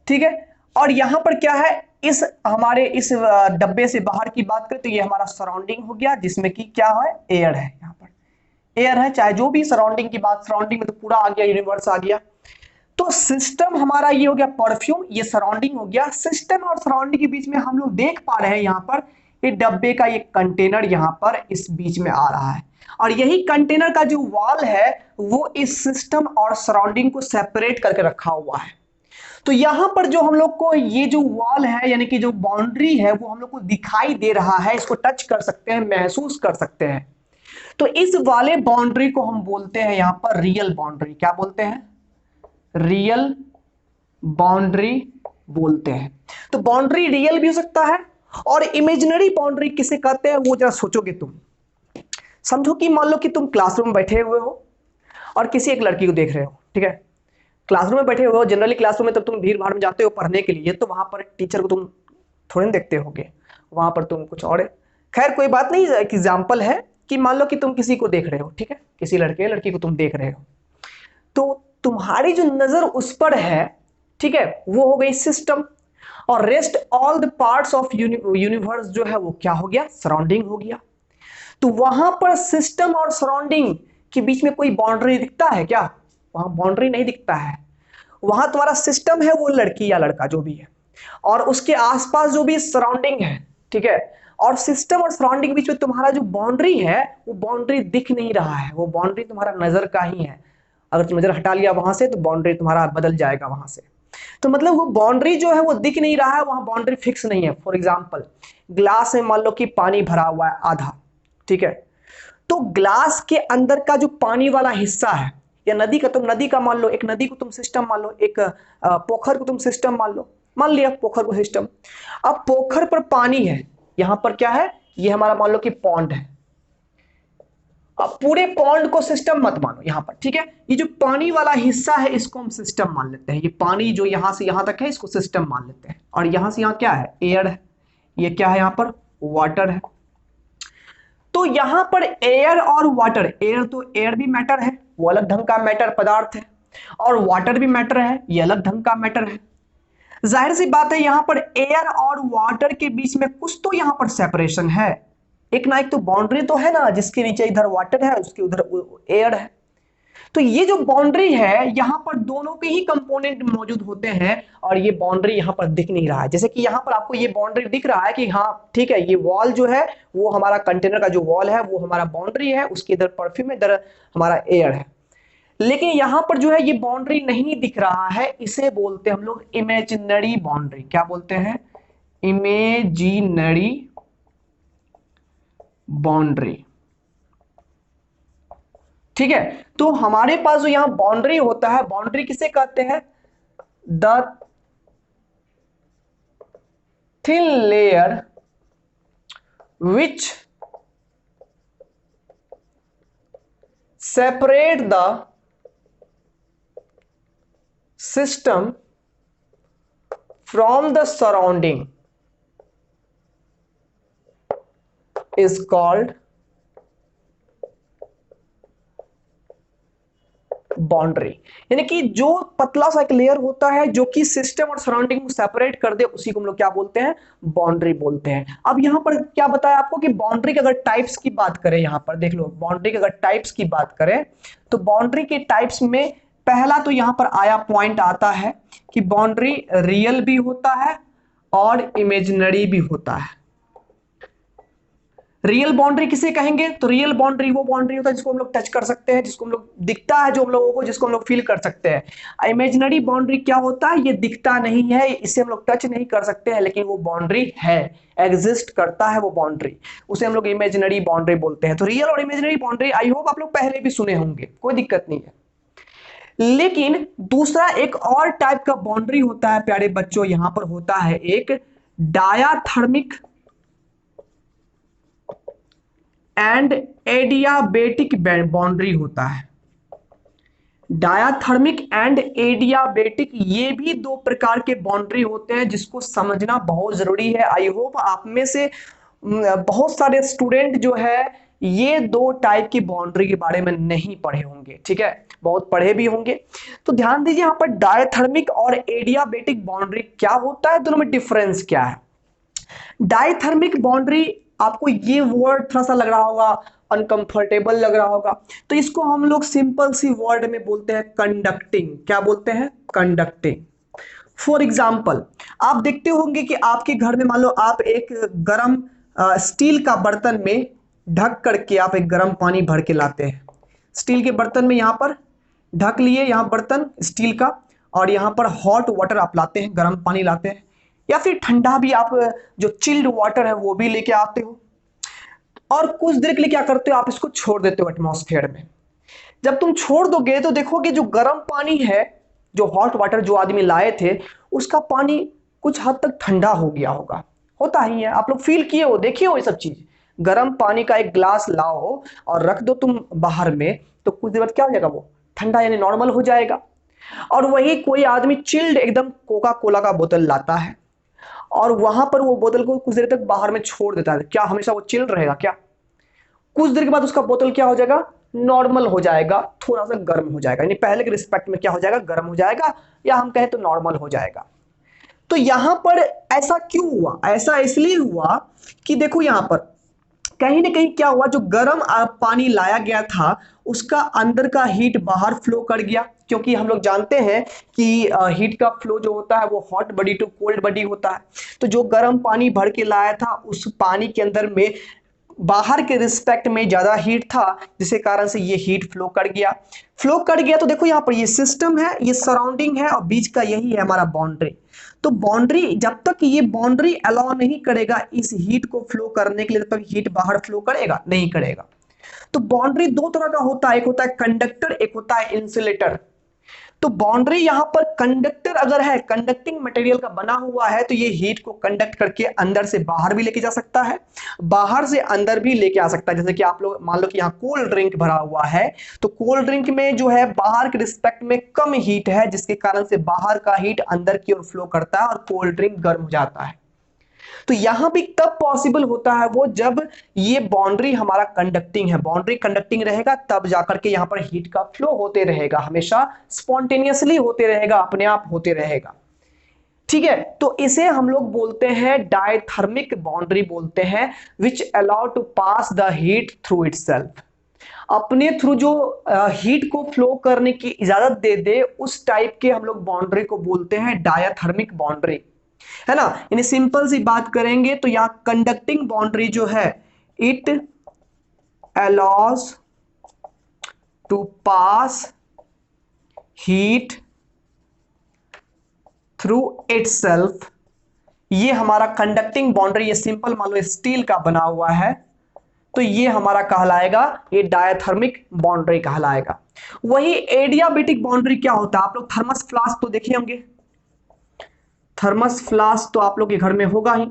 ठीक है, और यहां पर क्या है, इस हमारे इस डब्बे से बाहर की बात करें तो ये हमारा सराउंडिंग हो गया, जिसमें कि क्या है, एयर है। यहां पर एयर है, चाहे जो भी सराउंडिंग की बात, सराउंडिंग में तो पूरा आ गया, यूनिवर्स आ गया। तो सिस्टम हमारा ये हो गया परफ्यूम, ये सराउंडिंग हो गया। सिस्टम और सराउंडिंग के बीच में हम लोग देख पा रहे हैं यहां पर ये डब्बे का ये कंटेनर यहां पर इस बीच में आ रहा है, और यही कंटेनर का जो वॉल है वो इस सिस्टम और सराउंडिंग को सेपरेट करके रखा हुआ है। तो यहां पर जो हम लोग को ये जो वॉल है, यानी कि जो बाउंड्री है, वो हम लोग को दिखाई दे रहा है, इसको टच कर सकते हैं, महसूस कर सकते हैं। तो इस वाले बाउंड्री को हम बोलते हैं यहां पर रियल बाउंड्री। क्या बोलते हैं, रियल बाउंड्री बोलते हैं। तो बाउंड्री रियल भी हो सकता है, और इमेजिनरी बाउंड्री किसे कहते हैं वो जरा सोचोगे तुम। समझो कि मान लो कि तुम क्लासरूम में बैठे हुए हो और किसी एक लड़की को देख रहे हो। ठीक है, क्लासरूम में बैठे हुए हो, जनरली क्लासरूम में तब तुम भीड़ भाड़ में जाते हो पढ़ने के लिए, तो वहां पर टीचर को तुम थोड़े ना देखते होगे, वहां पर तुम कुछ और। खैर कोई बात नहीं, एग्जाम्पल है कि मान लो कि तुम किसी को देख रहे हो। ठीक है, किसी लड़की को तुम देख रहे हो, तो तुम्हारी जो नजर उस पर है, ठीक है, वो हो गई सिस्टम, और rest all the parts of universe जो है वो क्या हो गया, सराउंडिंग हो गया। तो वहां पर सिस्टम और सराउंडिंग के बीच में कोई बाउंड्री दिखता है क्या, वहां बाउंड्री नहीं दिखता है। वहां तुम्हारा सिस्टम है, वो लड़की या लड़का जो भी है, और उसके आसपास जो भी सराउंडिंग है। ठीक है, और सिस्टम और सराउंडिंग के बीच में तुम्हारा जो बाउंड्री है वो बाउंड्री दिख नहीं रहा है, वो बाउंड्री तुम्हारा नजर का ही है। अगर तुम नजर हटा लिया वहां से तो बाउंड्री तुम्हारा बदल जाएगा वहां से। तो मतलब वो बाउंड्री जो है वो दिख नहीं रहा है, वहां बाउंड्री फिक्स नहीं है। फॉर एग्जाम्पल ग्लास में मान लो कि पानी भरा हुआ है आधा, ठीक है, तो ग्लास के अंदर का जो पानी वाला हिस्सा है, या नदी का, तुम नदी का मान लो, एक नदी को तुम सिस्टम मान लो, एक पोखर को तुम सिस्टम मान लो, मान लिया पोखर को सिस्टम। अब पोखर पर पानी है, यहां पर क्या है, ये हमारा मान लो कि पॉन्ड है। अब पूरे पॉन्ड को सिस्टम मत मानो यहां पर, ठीक है, ये जो पानी वाला हिस्सा है इसको हम सिस्टम मान लेते हैं। ये पानी जो यहां से यहां तक है इसको सिस्टम मान लेते हैं, और यहां से यहां क्या है, एयर है, ये क्या है यहां पर, वाटर है। तो यहां पर एयर और वाटर, एयर तो एयर भी मैटर है, वो अलग ढंग का मैटर पदार्थ है, और वाटर भी मैटर है, ये अलग ढंग का मैटर है। जाहिर सी बात है यहां पर एयर और वाटर के बीच में कुछ तो यहां पर सेपरेशन है, एक ना एक तो बाउंड्री तो है ना, जिसके नीचे इधर वाटर है उसके उधर एयर है। तो ये जो बाउंड्री है यहां पर दोनों के ही कंपोनेंट मौजूद होते हैं, और ये बाउंड्री यहां पर दिख नहीं रहा है। जैसे कि यहां पर आपको ये बाउंड्री दिख रहा है कि हाँ ठीक है, ये वॉल जो है वो हमारा कंटेनर का जो वॉल है वो हमारा बाउंड्री है, उसके इधर परफ्यूम है, इधर हमारा एयर है। लेकिन यहां पर जो है ये बाउंड्री नहीं दिख रहा है, इसे बोलते हैं हम लोग इमेजिनरी बाउंड्री। क्या बोलते हैं, इमेजिनरी बाउंड्री, ठीक है। तो हमारे पास जो यहां बाउंड्री होता है, बाउंड्री किसे कहते हैं, the thin layer which separate the system from the surrounding is called boundary. यानी कि जो पतला सा एक लेयर होता है जो कि सिस्टम और सराउंडिंग को सेपरेट कर दे, उसी को हम लोग क्या बोलते हैं, बाउंड्री बोलते हैं। अब यहां पर क्या बताया आपको कि बाउंड्री के अगर टाइप्स की बात करें, यहां पर देख लो, बाउंड्री के अगर टाइप्स की बात करें तो बाउंड्री के टाइप्स में पहला तो यहां पर आया पॉइंट आता है कि बाउंड्री रियल भी होता है और इमेजिनरी भी होता है। रियल बाउंड्री किसे कहेंगे, तो रियल बाउंड्री वो बाउंड्री होता है जिसको हम लोग टच कर सकते हैं, जिसको हम लोग दिखता है, जो हम लोगों को, जिसको हम लोग फील कर सकते हैं। इमेजिनरी बाउंड्री क्या होता है, ये दिखता नहीं है, इसे हम लोग टच नहीं कर सकते हैं, लेकिन वो बाउंड्री है, एग्जिस्ट करता है वो बाउंड्री, उसे हम लोग इमेजिनरी बाउंड्री बोलते हैं। तो रियल और इमेजिनरी बाउंड्री आई होप आप लोग पहले भी सुने होंगे, कोई दिक्कत नहीं है। लेकिन दूसरा एक और टाइप का बाउंड्री होता है प्यारे बच्चों, यहां पर होता है एक डायाथर्मिक एंड एडियाबेटिक बाउंड्री होता है। डायाथर्मिक एंड एडियाबेटिक, ये भी दो प्रकार के बाउंड्री होते हैं जिसको समझना बहुत जरूरी है। आई होप आप में से बहुत सारे स्टूडेंट जो है ये दो टाइप की बाउंड्री के बारे में नहीं पढ़े होंगे, ठीक है, बहुत पढ़े भी होंगे। तो ध्यान दीजिए यहां पर डायाथर्मिक और एडियाबेटिक बाउंड्री क्या होता है, दोनों में डिफरेंस क्या है। डायथर्मिक बाउंड्री, आपको ये वर्ड थोड़ा सा लग रहा होगा, अनकंफर्टेबल लग रहा होगा, तो इसको हम लोग सिंपल सी वर्ड में बोलते हैं कंडक्टिंग। क्या बोलते हैं, कंडक्टिंग। फॉर एग्जाम्पल आप देखते होंगे कि आपके घर में मान लो आप एक गर्म स्टील का बर्तन में ढक करके आप एक गर्म पानी भर के लाते हैं। स्टील के बर्तन में यहां पर ढक लिए, यहां बर्तन स्टील का, और यहां पर हॉट वाटर आप लाते हैं, गर्म पानी लाते हैं, या फिर ठंडा भी आप जो चिल्ड वाटर है वो भी लेके आते हो, और कुछ देर के लिए क्या करते हो, आप इसको छोड़ देते हो एटमॉस्फेयर में। जब तुम छोड़ दोगे तो देखोगे जो गर्म पानी है, जो हॉट वाटर जो आदमी लाए थे, उसका पानी कुछ हद तक ठंडा हो गया होगा, होता ही है, आप लोग फील किए हो, देखिए हो ये सब चीज। गर्म पानी का एक ग्लास लाओ और रख दो तुम बाहर में, तो कुछ देर बाद क्या हो जाएगा, वो ठंडा यानी नॉर्मल हो जाएगा। और वही कोई आदमी चिल्ड एकदम कोका कोला का बोतल लाता है और वहां पर वो बोतल को कुछ देर तक बाहर में छोड़ देता है, क्या हमेशा वो चिल्ड रहेगा क्या, कुछ देर के बाद उसका बोतल क्या हो जाएगा, नॉर्मल हो जाएगा, थोड़ा सा गर्म हो जाएगा, यानी पहले के रिस्पेक्ट में क्या हो जाएगा, गर्म हो जाएगा, या हम कहें तो नॉर्मल हो जाएगा। तो यहां पर ऐसा क्यों हुआ, ऐसा इसलिए हुआ कि देखो यहां पर कहीं ना कहीं क्या हुआ, जो गर्म पानी लाया गया था उसका अंदर का हीट बाहर फ्लो कर गया, क्योंकि हम लोग जानते हैं कि हीट का फ्लो जो होता है वो hot body to cold body होता है। तो जो गर्म पानी भर के लाया था उस पानी के अंदर में बाहर के रिस्पेक्ट में ज्यादा हीट था, जिसके कारण से ये हीट फ्लो कर गया तो देखो यहाँ पर ये सिस्टम है, ये सराउंडिंग है और बीच का यही है हमारा बाउंड्री। तो बाउंड्री, जब तक ये बाउंड्री अलाउ नहीं करेगा इस हीट को फ्लो करने के लिए, तब तक हीट बाहर फ्लो करेगा नहीं करेगा। तो बाउंड्री दो तरह का होता है, एक होता है कंडक्टर, एक होता है इंसुलेटर। तो बाउंड्री यहां पर कंडक्टर अगर है, कंडक्टिंग मटेरियल का बना हुआ है, तो ये हीट को कंडक्ट करके अंदर से बाहर भी लेके जा सकता है, बाहर से अंदर भी लेके आ सकता है। जैसे कि आप लोग मान लो कि यहाँ कोल्ड ड्रिंक भरा हुआ है, तो कोल्ड ड्रिंक में जो है बाहर के रिस्पेक्ट में कम हीट है, जिसके कारण से बाहर का हीट अंदर की ओर फ्लो करता है और कोल्ड ड्रिंक गर्म हो जाता है। तो यहां भी तब पॉसिबल होता है वो, जब ये बाउंड्री हमारा कंडक्टिंग है, बाउंड्री कंडक्टिंग रहेगा तब जाकर के यहां पर हीट का फ्लो होते रहेगा, हमेशा स्पॉन्टेनियसली होते रहेगा, अपने आप होते रहेगा। ठीक है, तो इसे हम लोग बोलते हैं डायथर्मिक बाउंड्री बोलते हैं, which allow to pass the heat through itself. अपने थ्रू जो हीट को फ्लो करने की इजाजत दे दे, उस टाइप के हम लोग बाउंड्री को बोलते हैं डायथर्मिक बाउंड्री, है ना। यानी सिंपल सी बात करेंगे तो यहां कंडक्टिंग बाउंड्री जो है, it allows to pass heat through itself. ये हमारा कंडक्टिंग बाउंड्री, ये सिंपल मान लो स्टील का बना हुआ है, तो ये हमारा कहलाएगा, ये डायथर्मिक बाउंड्री कहलाएगा। वही एडियाबेटिक बाउंड्री क्या होता है, आप लोग थर्मस फ्लास्क तो देखे होंगे, थर्मस फ्लास्क तो आप लोग के घर में होगा ही।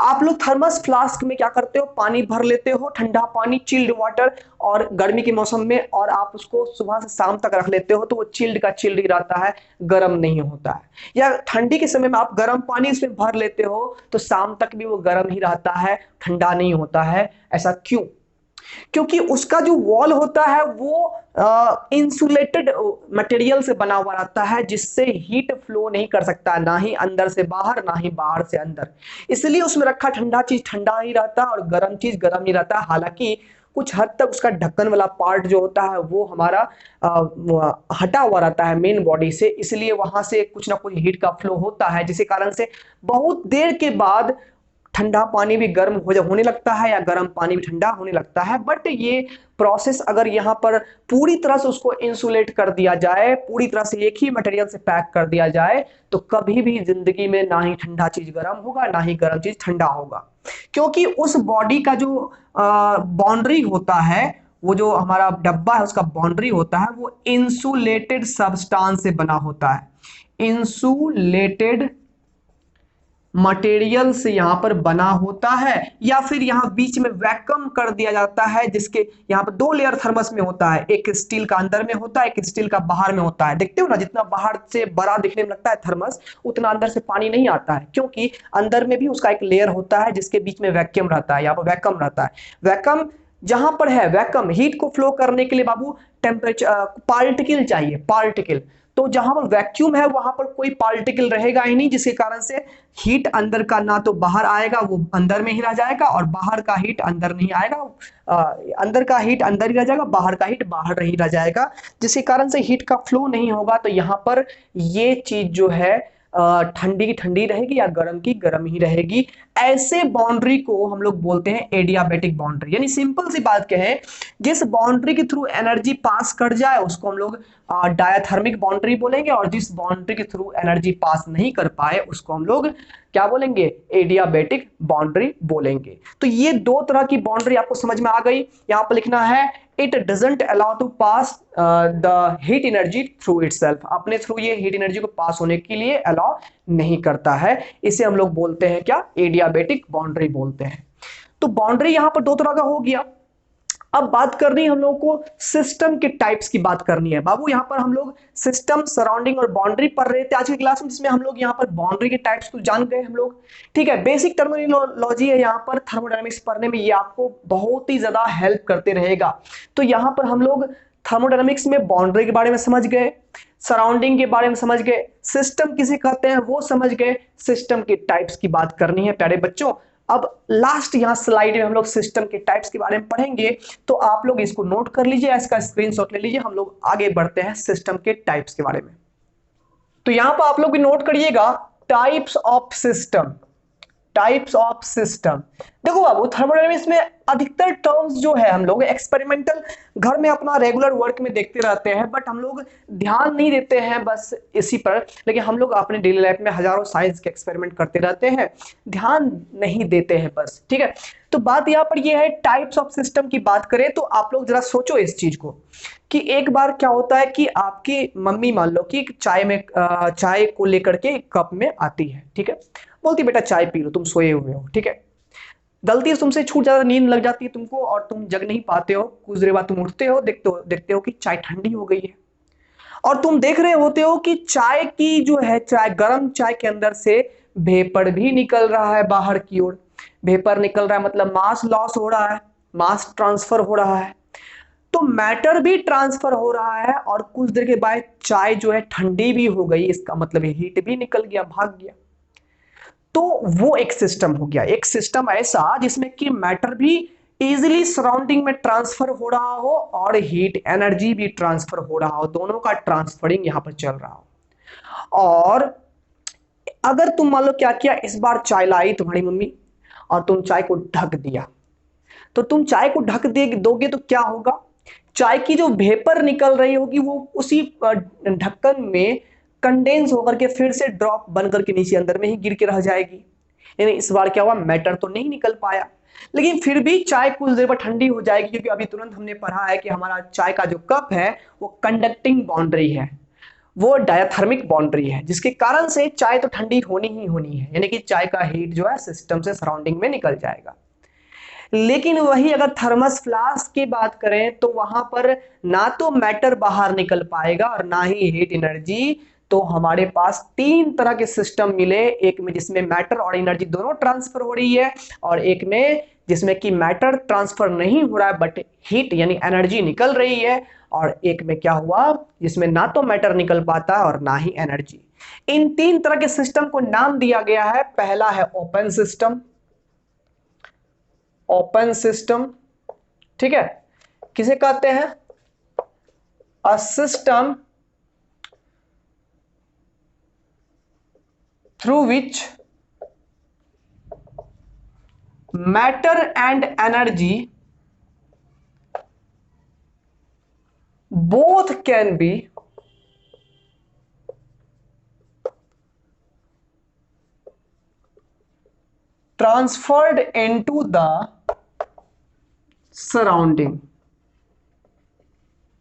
आप लोग थर्मस फ्लास्क में क्या करते हो, पानी भर लेते हो, ठंडा पानी, चिल्ड वाटर, और गर्मी के मौसम में, और आप उसको सुबह से शाम तक रख लेते हो, तो वो चिल्ड का चिल्ड ही रहता है, गर्म नहीं होता है। या ठंडी के समय में आप गर्म पानी इसमें भर लेते हो, तो शाम तक भी वो गर्म ही रहता है, ठंडा नहीं होता है। ऐसा क्यों? क्योंकि उसका जो वॉल होता है वो इंसुलेटेड मटेरियल से बना हुआ रहता है, जिससे हीट फ्लो नहीं कर सकता, ना ही अंदर से बाहर, ना ही बाहर से अंदर। इसलिए उसमें रखा ठंडा चीज ठंडा ही रहता है और गर्म चीज गर्म ही रहता है। हालांकि कुछ हद तक उसका ढक्कन वाला पार्ट जो होता है वो हमारा हटा हुआ रहता है मेन बॉडी से, इसलिए वहां से कुछ ना कुछ हीट का फ्लो होता है, जिसके कारण से बहुत देर के बाद ठंडा पानी भी गर्म होने लगता है, या गर्म पानी भी ठंडा होने लगता है। बट ये प्रोसेस अगर यहाँ पर पूरी तरह से उसको इंसुलेट कर दिया जाए, पूरी तरह से एक ही मटेरियल से पैक कर दिया जाए, तो कभी भी जिंदगी में ना ही ठंडा चीज गर्म होगा, ना ही गर्म चीज ठंडा होगा। क्योंकि उस बॉडी का जो बाउंड्री होता है, वो जो हमारा डब्बा है उसका बाउंड्री होता है, वो इंसुलेटेड सब्सटेंस से बना होता है, इंसुलेटेड मटेरियल से यहां पर बना होता है, या फिर यहां बीच में वैक्यूम कर दिया जाता है, जिसके यहां पर दो लेयर थर्मस में होता है, एक स्टील का अंदर में होता है, एक स्टील का बाहर में होता है। देखते हो ना, जितना बाहर से बड़ा दिखने में लगता है थर्मस, उतना अंदर से पानी नहीं आता है, क्योंकि अंदर में भी उसका एक लेयर होता है जिसके बीच में वैक्यूम रहता है, यहाँ पर वैक्यूम रहता है। वैक्यूम जहां पर है, वैक्यूम हीट को फ्लो करने के लिए बाबू टेम्परेचर पार्टिकल चाहिए, पार्टिकल। तो जहां पर वैक्यूम है वहां पर कोई पार्टिकल रहेगा ही नहीं, जिसके कारण से हीट अंदर का ना तो बाहर आएगा, वो अंदर में ही रह जाएगा, और बाहर का हीट अंदर नहीं आएगा, अंदर का हीट अंदर ही रह जाएगा, बाहर का हीट बाहर ही रह जाएगा, जिसके कारण से हीट का फ्लो नहीं होगा। तो यहां पर ये चीज जो है ठंडी की ठंडी रहेगी या गर्म की गर्म ही रहेगी। ऐसे बाउंड्री को हम लोग बोलते हैं एडियाबेटिक बाउंड्री। यानी सिंपल सी बात कहें, जिस बाउंड्री के थ्रू एनर्जी पास कर जाए उसको हम लोग डायथर्मिक बाउंड्री बोलेंगे, और जिस बाउंड्री के थ्रू एनर्जी पास नहीं कर पाए उसको हम लोग क्या बोलेंगे, एडियाबेटिक बाउंड्री बोलेंगे। तो ये दो तरह की बाउंड्री आपको समझ में आ गई। यहां पर लिखना है, it doesn't allow to pass the heat energy through itself, अपने थ्रू ये हीट एनर्जी को पास होने के लिए अलाउ नहीं करता है। इसे हम लोग बोलते हैं क्या, एडियाबेटिक बाउंड्री बोलते हैं। तो बाउंड्री यहां पर दो तरह का हो गया। अब बात करनी है हम लोगों को सिस्टम के टाइप्स की बात करनी है बाबू। यहां पर हम लोग सिस्टम, सराउंडिंग और बाउंड्री पढ़ रहे थे आज की क्लास में, जिसमें हम लोग यहां पर बाउंड्री के टाइप्स को जान गए हम लोग। ठीक है, बेसिक टर्मिनोलॉजी है यहां पर थर्मोडायनामिक्स पढ़ने में, ये आपको बहुत ही ज्यादा हेल्प करते रहेगा। तो यहां पर हम लोग थर्मोडायनामिक्स में बाउंड्री के बारे में समझ गए, सराउंडिंग के बारे में समझ गए, सिस्टम किसे कहते हैं वो समझ गए, सिस्टम के टाइप्स की बात करनी है प्यारे बच्चों। अब लास्ट यहां स्लाइड में हम लोग सिस्टम के टाइप्स के बारे में पढ़ेंगे, तो आप लोग इसको नोट कर लीजिए, इसका स्क्रीनशॉट ले लीजिए। हम लोग आगे बढ़ते हैं सिस्टम के टाइप्स के बारे में। तो यहां पर आप लोग भी नोट करिएगा, types of system, types of system. देखो बाबू, थर्मोडायनेमिक्स में अधिकतर टर्म्स जो है हम लोग एक्सपेरिमेंटल घर में अपना रेगुलर वर्क में देखते रहते हैं, बट हम लोग ध्यान नहीं देते हैं बस इसी पर। लेकिन हम लोग अपने डेली लाइफ में हजारों साइंस के एक्सपेरिमेंट करते रहते हैं, ध्यान नहीं देते हैं बस, ठीक है। तो बात यहाँ पर यह है, टाइप्स ऑफ सिस्टम की बात करें तो आप लोग जरा सोचो इस चीज को कि एक बार क्या होता है कि आपकी मम्मी मान लो कि चाय को लेकर के एक कप में आती है, ठीक है, बोलती बेटा चाय पी लो, तुम सोए हुए हो, ठीक है। गलती से तुमसे छूट जाता, नींद लग जाती है तुमको और तुम जग नहीं पाते हो, कुछ देर बाद तुम उठते हो, देखते हो कि चाय ठंडी हो गई है और तुम देख रहे होते हो कि चाय की जो है, चाय गर्म चाय के अंदर से वेपर भी निकल रहा है बाहर की ओर। वेपर निकल रहा है मतलब मास लॉस हो रहा है, मास ट्रांसफर हो रहा है, तो मैटर भी ट्रांसफर हो रहा है और कुछ देर के बाद चाय जो है ठंडी भी हो गई, इसका मतलब हीट भी निकल गया, भाग गया। तो वो एक सिस्टम हो गया, एक सिस्टम ऐसा जिसमें कि मैटर भी इजीली सराउंडिंग में ट्रांसफर हो रहा हो और हीट एनर्जी भी ट्रांसफर हो रहा हो, दोनों का ट्रांसफरिंग यहां पर चल रहा हो। और अगर तुम मान लो क्या किया, इस बार चाय लाई तुम्हारी मम्मी और तुम चाय को ढक दिया, तो तुम चाय को ढक दे दोगे तो क्या होगा, चाय की जो वेपर निकल रही होगी वो उसी ढक्कन में कंडेंस होकर के फिर से ड्रॉप बन करके नीचे अंदर में ही गिर के रह जाएगी। यानी इस बार क्या हुआ, मैटर तो नहीं निकल पाया, लेकिन फिर भी चाय कुछ देर पर ठंडी हो जाएगी, क्योंकि अभी तुरंत हमने पढ़ा है कि हमारा चाय का जो कप है वो कंडक्टिंग बाउंड्री है, वो डायथर्मिक बाउंड्री है, जिसके कारण से चाय तो ठंडी होनी ही होनी है, यानी कि चाय का हीट जो है सिस्टम से सराउंडिंग में निकल जाएगा। लेकिन वही अगर थर्मस फ्लास्क की बात करें तो वहां पर ना तो मैटर बाहर निकल पाएगा और ना ही हीट एनर्जी। तो हमारे पास तीन तरह के सिस्टम मिले, एक में जिसमें मैटर और एनर्जी दोनों ट्रांसफर हो रही है, और एक में जिसमें कि मैटर ट्रांसफर नहीं हो रहा है बट हीट यानी एनर्जी निकल रही है, और एक में क्या हुआ जिसमें ना तो मैटर निकल पाता और ना ही एनर्जी। इन तीन तरह के सिस्टम को नाम दिया गया है, पहला है ओपन सिस्टम, ओपन सिस्टम, ठीक है, किसे कहते हैं, a system through which matter and energy both can be transferred into the surrounding.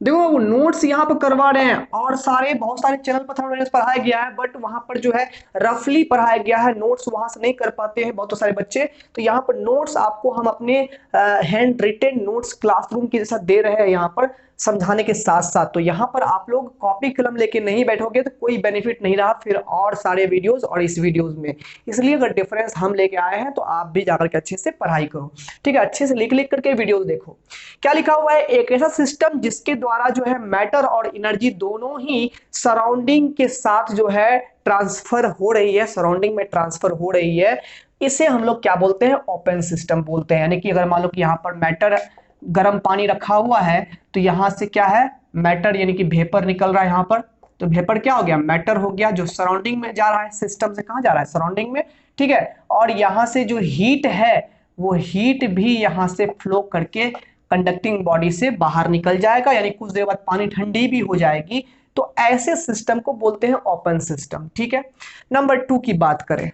देखो वो नोट्स यहां पर करवा रहे हैं और बहुत सारे चैनल पर थर्मोडायनेमिक्स पढ़ाया गया है, बट वहां पर जो है रफली पढ़ाया गया है, नोट्स वहां से नहीं कर पाते हैं बहुत सारे बच्चे। तो यहाँ पर नोट्स आपको हम अपने हैंड रिटेन नोट्स क्लासरूम के जैसा दे रहे हैं यहाँ पर समझाने के साथ साथ। तो यहाँ पर आप लोग कॉपी कलम लेके नहीं बैठोगे तो कोई बेनिफिट नहीं रहा फिर और सारे वीडियोस और इस वीडियोस में। इसलिए अगर डिफरेंस हम लेके आए हैं तो आप भी जाकर के अच्छे से पढ़ाई करो, ठीक है, अच्छे से लिख लिख करके वीडियोस देखो। क्या लिखा हुआ है, एक ऐसा सिस्टम जिसके द्वारा जो है मैटर और एनर्जी दोनों ही सराउंडिंग के साथ जो है ट्रांसफर हो रही है, सराउंडिंग में ट्रांसफर हो रही है, इसे हम लोग क्या बोलते हैं, ओपन सिस्टम बोलते हैं। यानी कि अगर मान लो कि यहां पर मैटर गर्म पानी रखा हुआ है तो यहां से क्या है, मैटर यानी कि वेपर निकल रहा है यहां पर, तो वेपर क्या हो गया, मैटर हो गया, जो सराउंडिंग में जा रहा है, सिस्टम से कहां जा रहा है, सराउंडिंग में, ठीक है। और यहां से जो हीट है वो हीट भी यहां से फ्लो करके कंडक्टिंग बॉडी से बाहर निकल जाएगा, यानी कुछ देर बाद पानी ठंडी भी हो जाएगी। तो ऐसे सिस्टम को बोलते हैं ओपन सिस्टम, ठीक है। नंबर 2 की बात करें,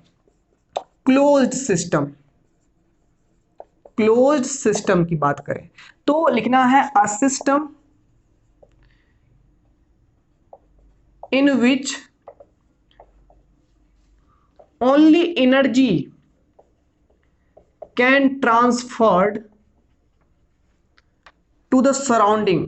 क्लोज्ड सिस्टम, क्लोज्ड सिस्टम की बात करें तो लिखना है a system in which only energy can transferred to the surrounding.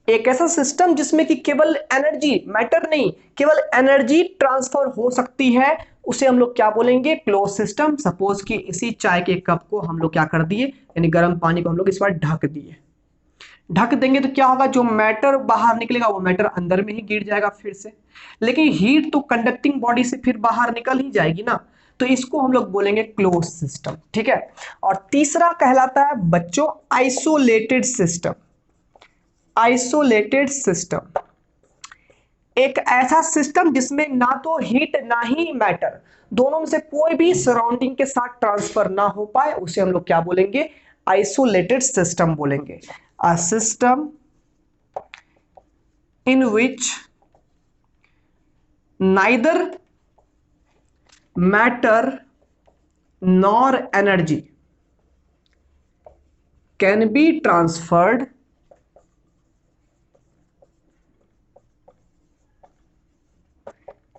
एक ऐसा सिस्टम जिसमें कि केवल एनर्जी, मैटर नहीं, केवल एनर्जी ट्रांसफर हो सकती है, उसे हम लोग क्या बोलेंगे, क्लोज सिस्टम। सपोज कि इसी चाय के कप को हम लोग क्या कर दिए, यानी गर्म पानी को हम लोग इस बार ढक दिए, ढक देंगे तो क्या होगा, जो मैटर बाहर निकलेगा वो मैटर अंदर में ही गिर जाएगा फिर से, लेकिन हीट तो कंडक्टिंग बॉडी से फिर बाहर निकल ही जाएगी ना, तो इसको हम लोग बोलेंगे क्लोज सिस्टम, ठीक है। और तीसरा कहलाता है बच्चों आइसोलेटेड सिस्टम, आइसोलेटेड सिस्टम। एक ऐसा सिस्टम जिसमें ना तो हीट ना ही मैटर, दोनों में से कोई भी सराउंडिंग के साथ ट्रांसफर ना हो पाए, उसे हम लोग क्या बोलेंगे? आइसोलेटेड सिस्टम बोलेंगे। अ system in which neither matter nor energy can be transferred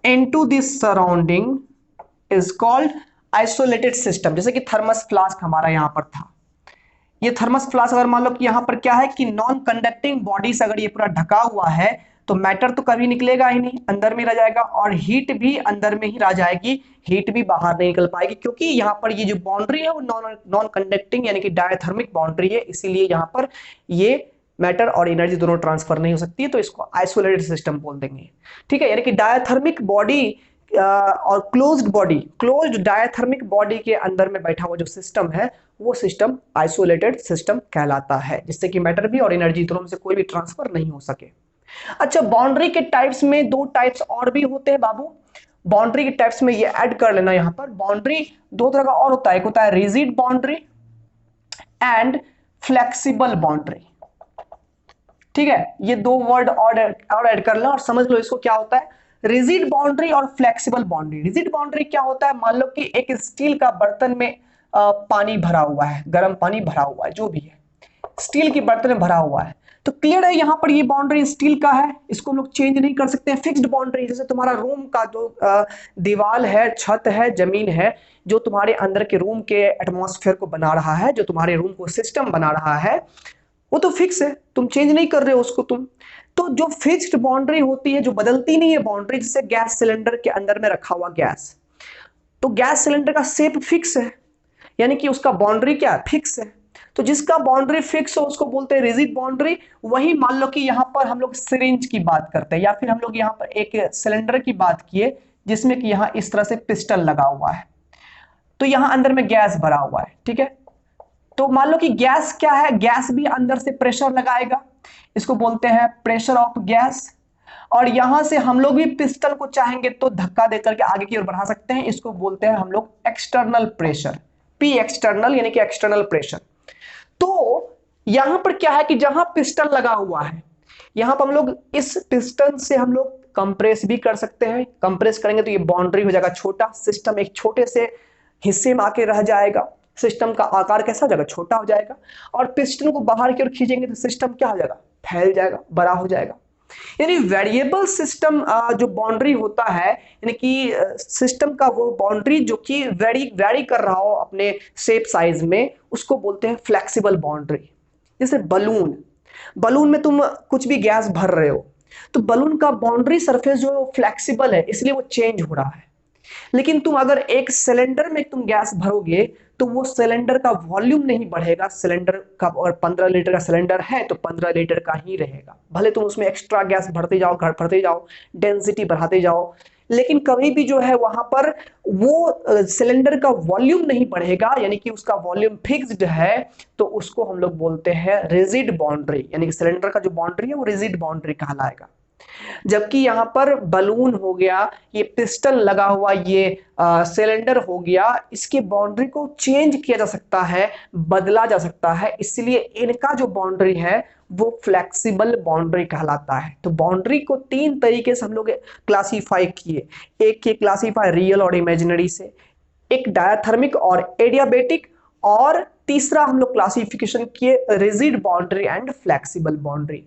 into the surrounding is called isolated system। जैसे कि थर्मस फ्लास्क हमारा यहां पर था, ये थर्मस फ्लास्क अगर मान लो कि यहां पर क्या है कि नॉन कंडक्टिंग बॉडी से अगर ये पूरा ढका हुआ है तो मैटर तो कभी निकलेगा ही नहीं, अंदर में रह जाएगा, और हीट भी अंदर में ही रह जाएगी, हीट भी बाहर नहीं निकल पाएगी, क्योंकि यहां पर ये जो बाउंड्री है वो नॉन कंडक्टिंग यानी कि डायथर्मिक बाउंड्री है, इसीलिए यहां पर ये मैटर और एनर्जी दोनों ट्रांसफर नहीं हो सकती है, तो इसको आइसोलेटेड सिस्टम बोल देंगे। ठीक है, यानी कि डायथर्मिक बॉडी और closed body, closed diathermic body के अंदर में बैठा हुआ जो सिस्टम है वो सिस्टम आइसोलेटेड सिस्टम कहलाता है, जिससे कि मैटर भी और एनर्जी दोनों में से कोई भी ट्रांसफर नहीं हो सके। अच्छा, बाउंड्री के टाइप्स में दो टाइप्स और भी होते हैं बाबू, बाउंड्री के टाइप्स में ये ऐड कर लेना यहां पर। बाउंड्री दो तरह का और होता है, एक होता है rigid boundary and flexible boundary. ठीक है, ये दो वर्ड और ऐड कर लो और समझ लो इसको क्या होता है, रिजिड बाउंड्री और फ्लेक्सिबल बाउंड्री। रिजिड बाउंड्री क्या होता है, मान लो कि एक स्टील का बर्तन में पानी भरा हुआ है, गर्म पानी भरा हुआ है, जो भी है स्टील के बर्तन में भरा हुआ है, तो क्लियर है यहां पर ये बाउंड्री स्टील का है, इसको हम लोग चेंज नहीं कर सकते हैं, फिक्स्ड बाउंड्री। जैसे तुम्हारा रूम का जो दीवार है, छत है, जमीन है, जो तुम्हारे अंदर के रूम के एटमॉस्फेयर को बना रहा है, जो तुम्हारे रूम को सिस्टम बना रहा है, वो तो फिक्स है, तुम चेंज नहीं कर रहे हो उसको तुम। तो जो फिक्स्ड बाउंड्री होती है, जो बदलती नहीं है बाउंड्री, जैसे गैस सिलेंडर के अंदर में रखा हुआ गैस, तो गैस सिलेंडर का शेप फिक्स है, यानी कि उसका बाउंड्री क्या है, फिक्स है। तो जिसका बाउंड्री फिक्स हो उसको बोलते हैं रिजिड बाउंड्री। वही मान लो कि यहां पर हम लोग सिरिंज की बात करते हैं, या फिर हम लोग यहां पर एक सिलेंडर की बात किए जिसमें कि यहां इस तरह से पिस्टन लगा हुआ है, तो यहां अंदर में गैस भरा हुआ है। ठीक है, तो मान लो कि गैस क्या है, गैस भी अंदर से प्रेशर लगाएगा, इसको बोलते हैं प्रेशर ऑफ गैस। और यहां से हम लोग भी पिस्टन को चाहेंगे तो धक्का देकर के आगे की ओर बढ़ा सकते हैं, इसको बोलते हैं हम लोग एक्सटर्नल प्रेशर, पी एक्सटर्नल यानी कि एक्सटर्नल प्रेशर। तो यहां पर क्या है कि जहां पिस्टन लगा हुआ है, यहां पर हम लोग इस पिस्टन से हम लोग कंप्रेस भी कर सकते हैं, कंप्रेस करेंगे तो ये बाउंड्री हो जाएगा छोटा, सिस्टम एक छोटे से हिस्से में आके रह जाएगा, सिस्टम का आकार कैसा हो जाएगा, छोटा हो जाएगा। और पिस्टन को बाहर की ओर खींचेंगे तो सिस्टम क्या हो जाएगा, फैल जाएगा, बड़ा हो जाएगा। यानी वेरिएबल सिस्टम जो बाउंड्री होता है, यानी कि सिस्टम का वो बाउंड्री जो कि वेरी कर रहा हो अपने शेप साइज में, उसको बोलते हैं फ्लेक्सिबल बाउंड्री। जैसे बलून, बलून में तुम कुछ भी गैस भर रहे हो, तो बलून का बाउंड्री सरफेस जो है वो फ्लेक्सिबल है, इसलिए वो चेंज हो रहा है। लेकिन तुम अगर एक सिलेंडर में तुम गैस भरोगे तो वो सिलेंडर का वॉल्यूम नहीं बढ़ेगा, सिलेंडर का अगर 15 लीटर का सिलेंडर है तो 15 लीटर का ही रहेगा, भले तुम उसमें एक्स्ट्रा गैस भरते जाओ, डेंसिटी बढ़ाते जाओ, लेकिन कभी भी जो है वहां पर वो सिलेंडर का वॉल्यूम नहीं बढ़ेगा, यानी कि उसका वॉल्यूम फिक्स्ड है, तो उसको हम लोग बोलते हैं रिजिड बाउंड्री, यानी कि सिलेंडर का जो बाउंड्री है वो रिजिड बाउंड्री कहलाएगा। जबकि यहां पर बलून हो गया, ये पिस्टन लगा हुआ ये सिलेंडर हो गया, इसके बाउंड्री को चेंज किया जा सकता है, बदला जा सकता है, इसलिए इनका जो बाउंड्री है वो फ्लेक्सिबल बाउंड्री कहलाता है। तो बाउंड्री को तीन तरीके से हम लोग क्लासीफाई किए, एक के क्लासीफाई रियल और इमेजिनरी से, एक डायथर्मिक और एडियाबेटिक, और तीसरा हम लोग क्लासिफिकेशन किए rigid boundary and flexible boundary.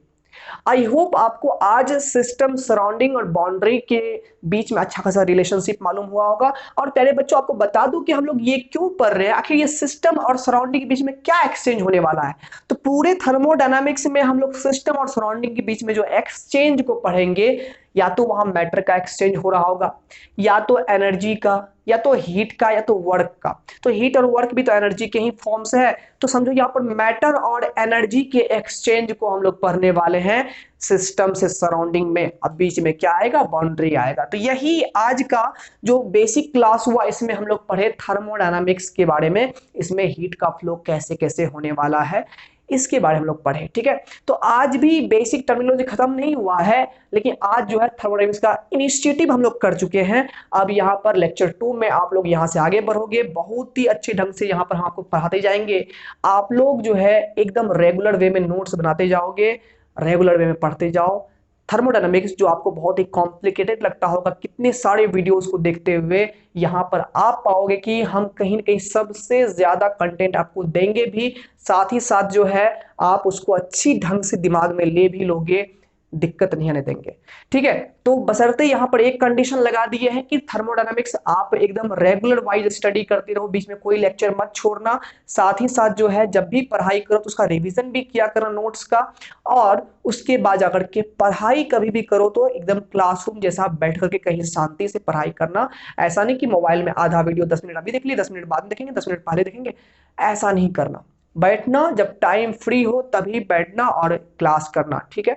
I hope आपको आज सिस्टम, सराउंडिंग और बाउंड्री के बीच में अच्छा खासा रिलेशनशिप मालूम हुआ होगा। और प्यारे बच्चों, आपको बता दूं कि हम लोग ये क्यों पढ़ रहे हैं, आखिर ये सिस्टम और सराउंडिंग के बीच में क्या एक्सचेंज होने वाला है। तो पूरे थर्मोडायनामिक्स में हम लोग सिस्टम और सराउंडिंग के बीच में जो एक्सचेंज को पढ़ेंगे, या तो वहां मैटर का एक्सचेंज हो रहा होगा, या तो एनर्जी का, या तो हीट का, या तो वर्क का। तो हीट और वर्क भी तो एनर्जी के ही फॉर्म्स है, तो समझो यहाँ पर मैटर और एनर्जी के एक्सचेंज को हम लोग पढ़ने वाले हैं सिस्टम से सराउंडिंग में। अब बीच में क्या आएगा, बाउंड्री आएगा। तो यही आज का जो बेसिक क्लास हुआ, इसमें हम लोग पढ़े थर्मोडायनामिक्स के बारे में, इसमें हीट का फ्लो कैसे कैसे होने वाला है, इसके बारे में हम लोग पढ़े। ठीक है, तो आज भी बेसिक टर्मिनोलॉजी खत्म नहीं हुआ है, लेकिन आज जो है थर्मोडायनेमिक्स का इनिशिएटिव हम लोग कर चुके हैं। अब यहाँ पर लेक्चर 2 में आप लोग यहाँ से आगे बढ़ोगे, बहुत ही अच्छे ढंग से यहाँ पर हम आपको पढ़ाते जाएंगे। आप लोग जो है एकदम रेगुलर वे में नोट्स बनाते जाओगे, रेगुलर वे में पढ़ते जाओ। थर्मोडायनामिक्स जो आपको बहुत ही कॉम्प्लिकेटेड लगता होगा कितने सारे वीडियोस को देखते हुए, यहाँ पर आप पाओगे कि हम कहीं ना कहीं सबसे ज्यादा कंटेंट आपको देंगे भी, साथ ही साथ जो है आप उसको अच्छी ढंग से दिमाग में ले भी लोगे, दिक्कत नहीं आने देंगे। ठीक है, तो बशर्ते यहाँ पर एक कंडीशन लगा दिए है कि थर्मोडायनामिक्स आप एकदम रेगुलर वाइज स्टडी करते रहो, बीच में कोई लेक्चर मत छोड़ना। साथ ही साथ जो है जब भी पढ़ाई करो तो उसका रिवीजन भी किया करना नोट्स का, और उसके बाद जाकर के पढ़ाई कभी भी करो तो एकदम क्लासरूम जैसा बैठ करके कहीं शांति से पढ़ाई करना। ऐसा नहीं कि मोबाइल में आधा वीडियो 10 मिनट अभी देख लिए, 10 मिनट बाद में देखेंगे, 10 मिनट पहले देखेंगे, ऐसा नहीं करना। बैठना, जब टाइम फ्री हो तभी बैठना और क्लास करना। ठीक है,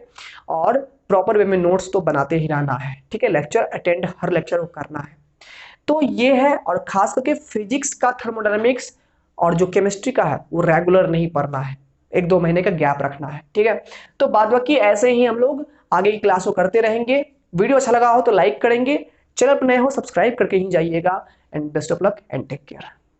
और प्रॉपर वे में नोट्स तो बनाते ही रहना है। ठीक है, लेक्चर अटेंड हर लेक्चर को करना है। तो ये है, और खास करके फिजिक्स का थर्मोडायनामिक्स और जो केमिस्ट्री का है वो रेगुलर नहीं पढ़ना है, 1-2 महीने का गैप रखना है। ठीक है, तो बाद बाकी ऐसे ही हम लोग आगे की क्लास को करते रहेंगे। वीडियो अच्छा लगा हो तो लाइक करेंगे, चैनल पर नए हो सब्सक्राइब करके ही जाइएगा। And best of luck and take care.